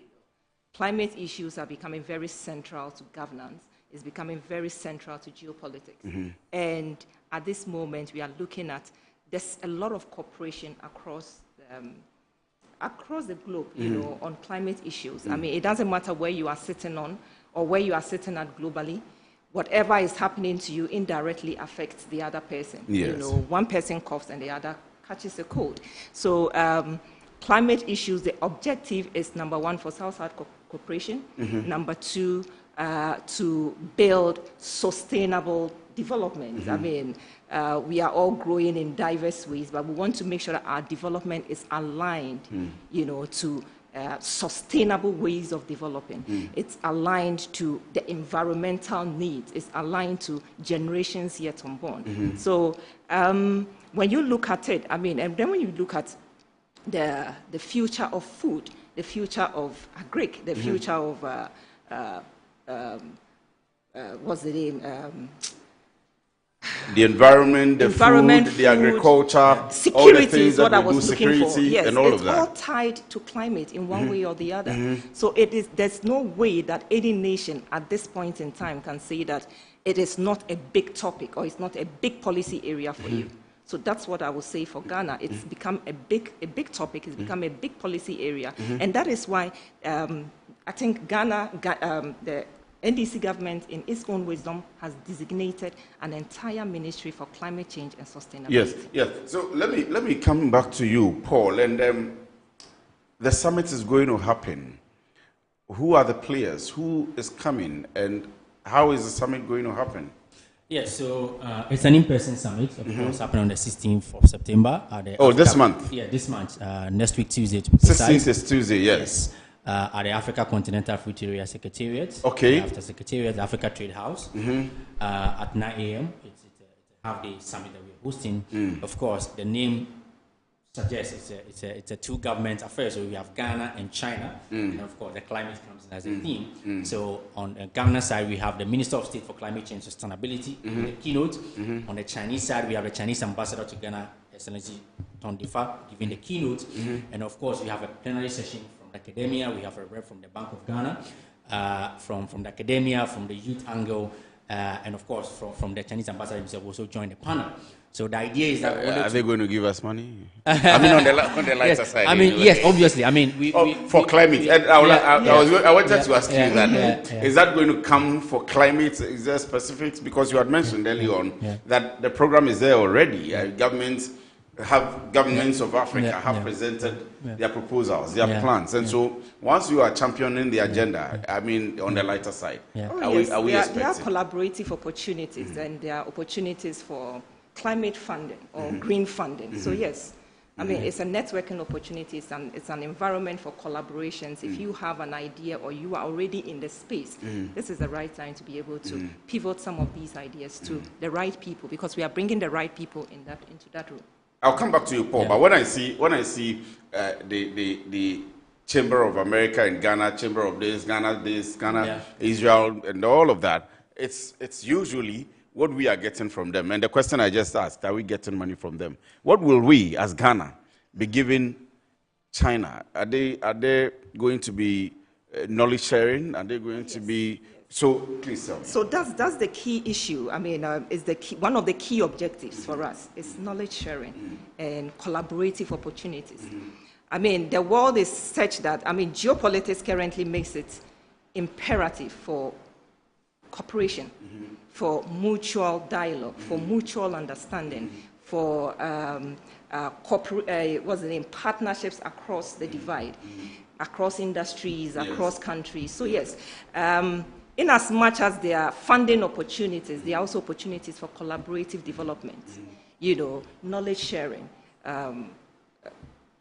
S8: Climate issues are becoming very central to governance. It's becoming very central to geopolitics. And at this moment, we are looking at, there's a lot of cooperation across the globe, you know, on climate issues. I mean, it doesn't matter where you are sitting on or where you are sitting at globally. Whatever is happening to you indirectly affects the other person.
S23: Yes.
S8: You know, one person coughs and the other catches a cold. So climate issues, the objective is number one for South-South cooperation. Number two, to build sustainable development. I mean, we are all growing in diverse ways, but we want to make sure that our development is aligned, you know, to sustainable ways of developing. It's aligned to the environmental needs. It's aligned to generations yet unborn. So when you look at it, I mean, and then when you look at the future of food, the future of agric, the future of what's the name?
S23: The environment, the food, the agriculture,
S8: security is what I was looking for. Yes,
S23: and all of that.
S8: It's all tied to climate in one way or the other. So there's no way that any nation at this point in time can say that it is not a big topic or it's not a big policy area for you. So that's what I would say for Ghana. It's become a big topic. It's become a big policy area, and that is why I think Ghana, the NDC government, in its own wisdom, has designated an entire ministry for climate change and sustainability.
S23: Yes, yes. So let me come back to you, Paul. And the summit is going to happen. Who are the players? Who is coming? And how is the summit going to happen?
S1: Yes, so it's an in-person summit, of course, happening on the 16th of September.
S23: This month?
S1: Yeah, this month. Next week, Tuesday, to be precise.
S23: 16th is Tuesday, yes.
S1: At the Africa Continental Fruit Area Secretariat.
S23: Okay.
S1: After Secretariat, the Africa Trade House. At 9 a.m. It's a half-day summit that we're hosting. Of course, the name suggests it's a two-government affair. So we have Ghana and China. And of course, the climate comes in as a theme. So on the Ghana side, we have the Minister of State for Climate Change and Sustainability in the keynote. On the Chinese side, we have the Chinese Ambassador to Ghana, Excellency Tong Difa, giving the keynote. And of course, we have a plenary session from academia. We have a rep from the Bank of Ghana, from the academia, from the youth angle, and of course from the Chinese ambassador himself also joined the panel. So the idea is that
S23: are they going to give us money? I mean, on the lighter side.
S1: I mean, yes, obviously. I mean, we
S23: for climate. I wanted to ask you that. Is that going to come for climate? Is there specifics? Because you had mentioned earlier on that the program is there already. Governments of Africa have presented their proposals, their plans, and so once you are championing the agenda, I mean, on the lighter side, are we expecting?
S8: There are collaborative opportunities, and there are opportunities for climate funding or green funding. So yes, I mean, it's a networking opportunity. It's an environment for collaborations. If you have an idea or you are already in the space, this is the right time to be able to pivot some of these ideas to the right people, because we are bringing the right people into that room.
S23: I'll come back to you, Paul. But when I see the Chamber of America in Ghana, Chamber of Ghana, Israel, and all of that, it's usually what we are getting from them. And the question I just asked, are we getting money from them? What will we, as Ghana, be giving China? Are they going to be knowledge sharing? Are they going to be... So please tell me.
S8: So that's the key issue. I mean, is one of the key objectives for us is knowledge sharing and collaborative opportunities. I mean, the world is such that, I mean, geopolitics currently makes it imperative for cooperation, for mutual dialogue, for mutual understanding, for partnerships across the divide, across industries, across countries. So yes, in as much as there are funding opportunities, there are also opportunities for collaborative development, you know, knowledge sharing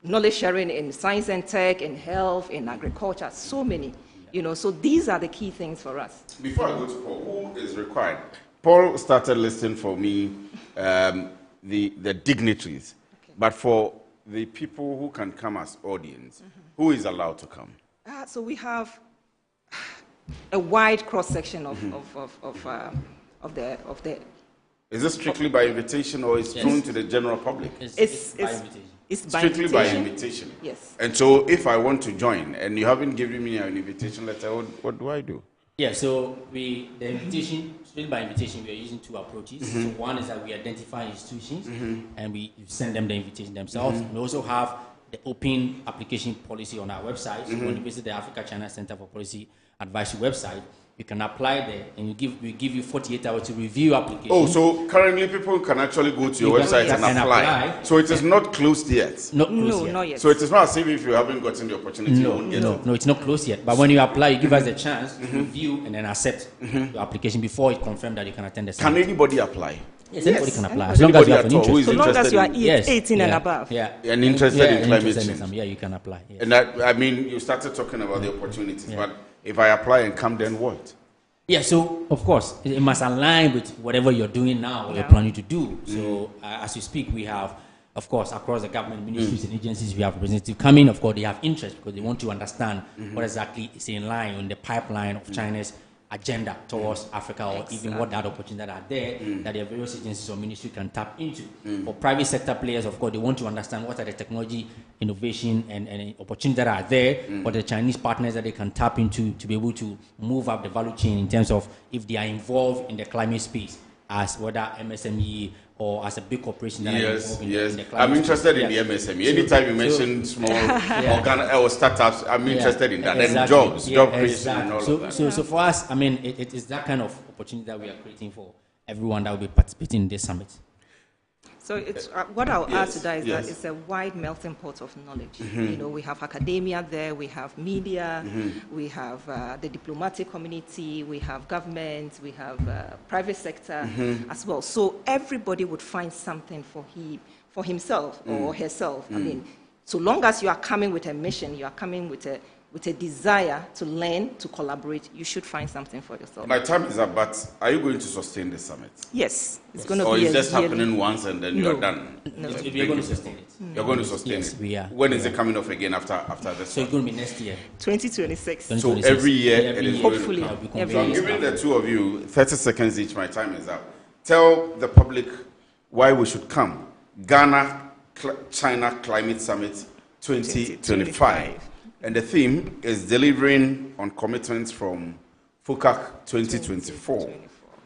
S8: in science and tech, in health, in agriculture, so many, you know, so these are the key things for us.
S23: Before I go to Paul, who is required? Paul started listing for me the dignitaries, but for the people who can come as audience, who is allowed to come?
S8: So we have a wide cross-section of the...
S23: Is this strictly by invitation or is thrown to the general public?
S8: It's by invitation. It's
S23: strictly by invitation?
S8: Yes.
S23: And so if I want to join and you haven't given me an invitation letter, what do I do?
S1: Yeah, so the invitation, straight by invitation, we are using two approaches. So one is that we identify institutions and we send them the invitation themselves. We also have the open application policy on our website. So when you visit the Africa China Center for Policy Advisory website, you can apply there, and we give you 48 hours to review application.
S23: Oh, so currently people can actually go to your website and apply. So it is not closed yet?
S1: Not yet.
S23: So it is not as if you haven't gotten the opportunity, you won't get it?
S1: No, it's not closed yet. But when you apply, you give us a chance to review and then accept your application before it confirms that you can attend the summit.
S23: Can anybody apply?
S1: Yes, anybody can apply. As long as you have an interest.
S8: So long as you are 18 and above.
S1: Yeah.
S23: And interested in climate change.
S1: Yeah, you can apply. Yes.
S23: And that, I mean, you started talking about the opportunities, but if I apply and come, then what?
S1: Yeah, so of course it must align with whatever you're doing now, what you're planning to do. So as you speak, we have, of course, across the government ministries and agencies, we have representatives coming. Of course, they have interest because they want to understand what exactly is in line in the pipeline of China's agenda towards Africa, or even what other opportunities that are there that the various agencies or ministry can tap into. For private sector players, of course, they want to understand what are the technology, innovation, and opportunities that are there, what the Chinese partners that they can tap into to be able to move up the value chain in terms of if they are involved in the climate space, as whether MSME or as a big corporation that are involved in the climate
S23: I'm interested
S1: space.
S23: in the MSME. Anytime you mention small or startups, I'm interested in that.
S1: Exactly.
S23: And jobs, job creation
S1: Exactly.
S23: and all
S1: So
S23: of that.
S1: So for us, I mean, it is that kind of opportunity that we are creating for everyone that will be participating in this summit.
S8: So it's, what I'll add to that is that it's a wide melting pot of knowledge. You know, we have academia there, we have media, we have the diplomatic community, we have government, we have private sector as well. So everybody would find something for himself or herself. I mean, so long as you are coming with a mission, you are coming with a desire to learn, to collaborate, you should find something for yourself.
S23: My time is up, but are you going to sustain the summit?
S8: Yes, it's going to
S23: or
S8: be
S23: is just happening once and then you are done?
S8: No.
S1: We are going to sustain it.
S23: You're going to sustain
S1: Yes,
S23: it?
S1: we are.
S23: When is it coming off again after this?
S1: So it's going to be next year.
S8: 2026.
S23: So every year, it is
S8: hopefully.
S23: going to come. So I'm giving the two of you 30 seconds each. My time is up. Tell the public why we should come. Ghana China Climate Summit 2025. And the theme is delivering on commitments from FOCAC 2024.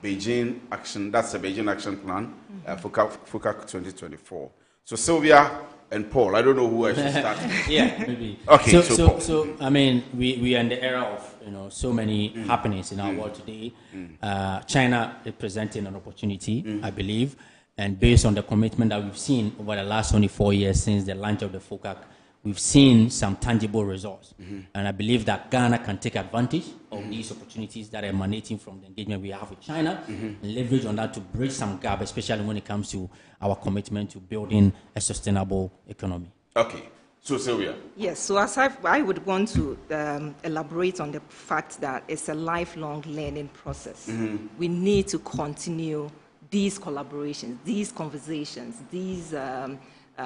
S23: Beijing Action, that's the Beijing Action Plan, FOCAC 2024. So Sylvia and Paul, I don't know who I should start with.
S1: Yeah, maybe.
S23: Okay,
S1: so I mean, we are in the era of so many happenings in our world today. China is presenting an opportunity, I believe, and based on the commitment that we've seen over the last 24 years since the launch of the FOCAC, we've seen some tangible results. And I believe that Ghana can take advantage of these opportunities that are emanating from the engagement we have with China and leverage on that to bridge some gap, especially when it comes to our commitment to building a sustainable economy.
S23: Okay. So Sylvia.
S8: Yes, so as I would want to elaborate on the fact that it's a lifelong learning process. We need to continue these collaborations, these conversations, these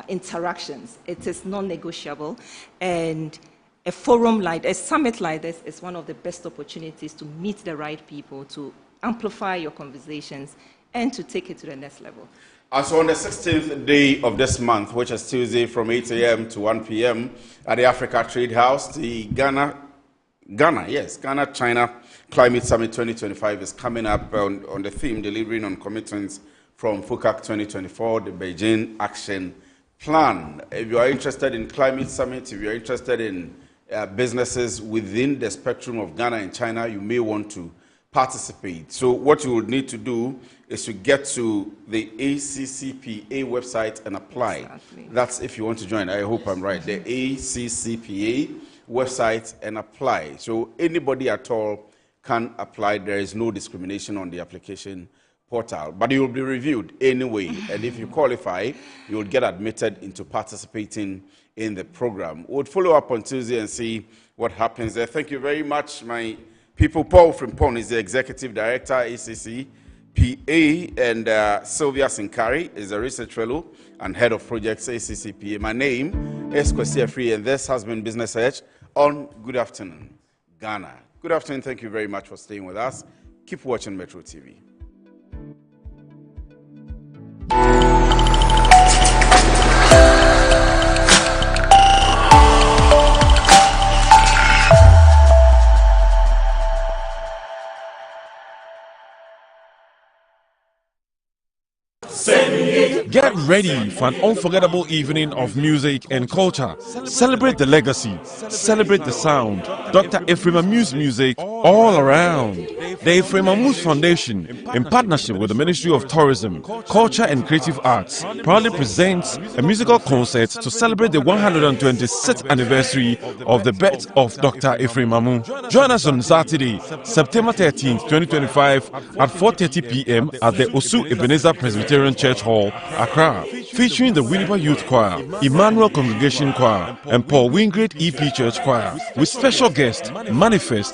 S8: interactions. It is non-negotiable, and a forum like a summit like this is one of the best opportunities to meet the right people, to amplify your conversations, and to take it to the next level.
S23: So on the 16th day of this month, which is Tuesday from 8 a.m. to 1 p.m. at the Africa Trade House, the Ghana China Climate Summit 2025 is coming up on the theme delivering on commitments from FOCAC 2024, the Beijing Action Plan. If you are interested in climate summit, if you are interested in businesses within the spectrum of Ghana and China, you may want to participate. So what you would need to do is to get to the ACCPA website and apply. Exactly. That's if you want to join. I hope I'm right. The ACCPA website and apply. So anybody at all can apply. There is no discrimination on the application portal, but you will be reviewed anyway, and if you qualify, you will get admitted into participating in the program. We'll follow up on Tuesday and see what happens there. Thank you very much, my people. Paul Frimpong is the Executive Director, ACCPA, and Sylvia Sinkari is the Research Fellow and Head of Projects, ACCPA. My name is Kwesi Afri, and this has been Business Edge on Good Afternoon, Ghana. Good afternoon. Thank you very much for staying with us. Keep watching Metro TV.
S3: Get ready for an unforgettable evening of music and culture. Celebrate the legacy, celebrate the sound. Dr. Ephraim Amu's music all around. The Ephraim Amu's Foundation, in partnership with the Ministry of Tourism, Culture and Creative Arts, proudly presents a musical concert to celebrate the 126th anniversary of the birth of Dr. Ephraim Amu. Join us on Saturday, September 13th, 2025 at 4:30 p.m. at the Osu Ebenezer Presbyterian Church Hall, Accra, featuring the Winnipeg Youth Choir, Emmanuel Congregation Choir, and Paul Wingate EP Church Choir, with special guest Manifest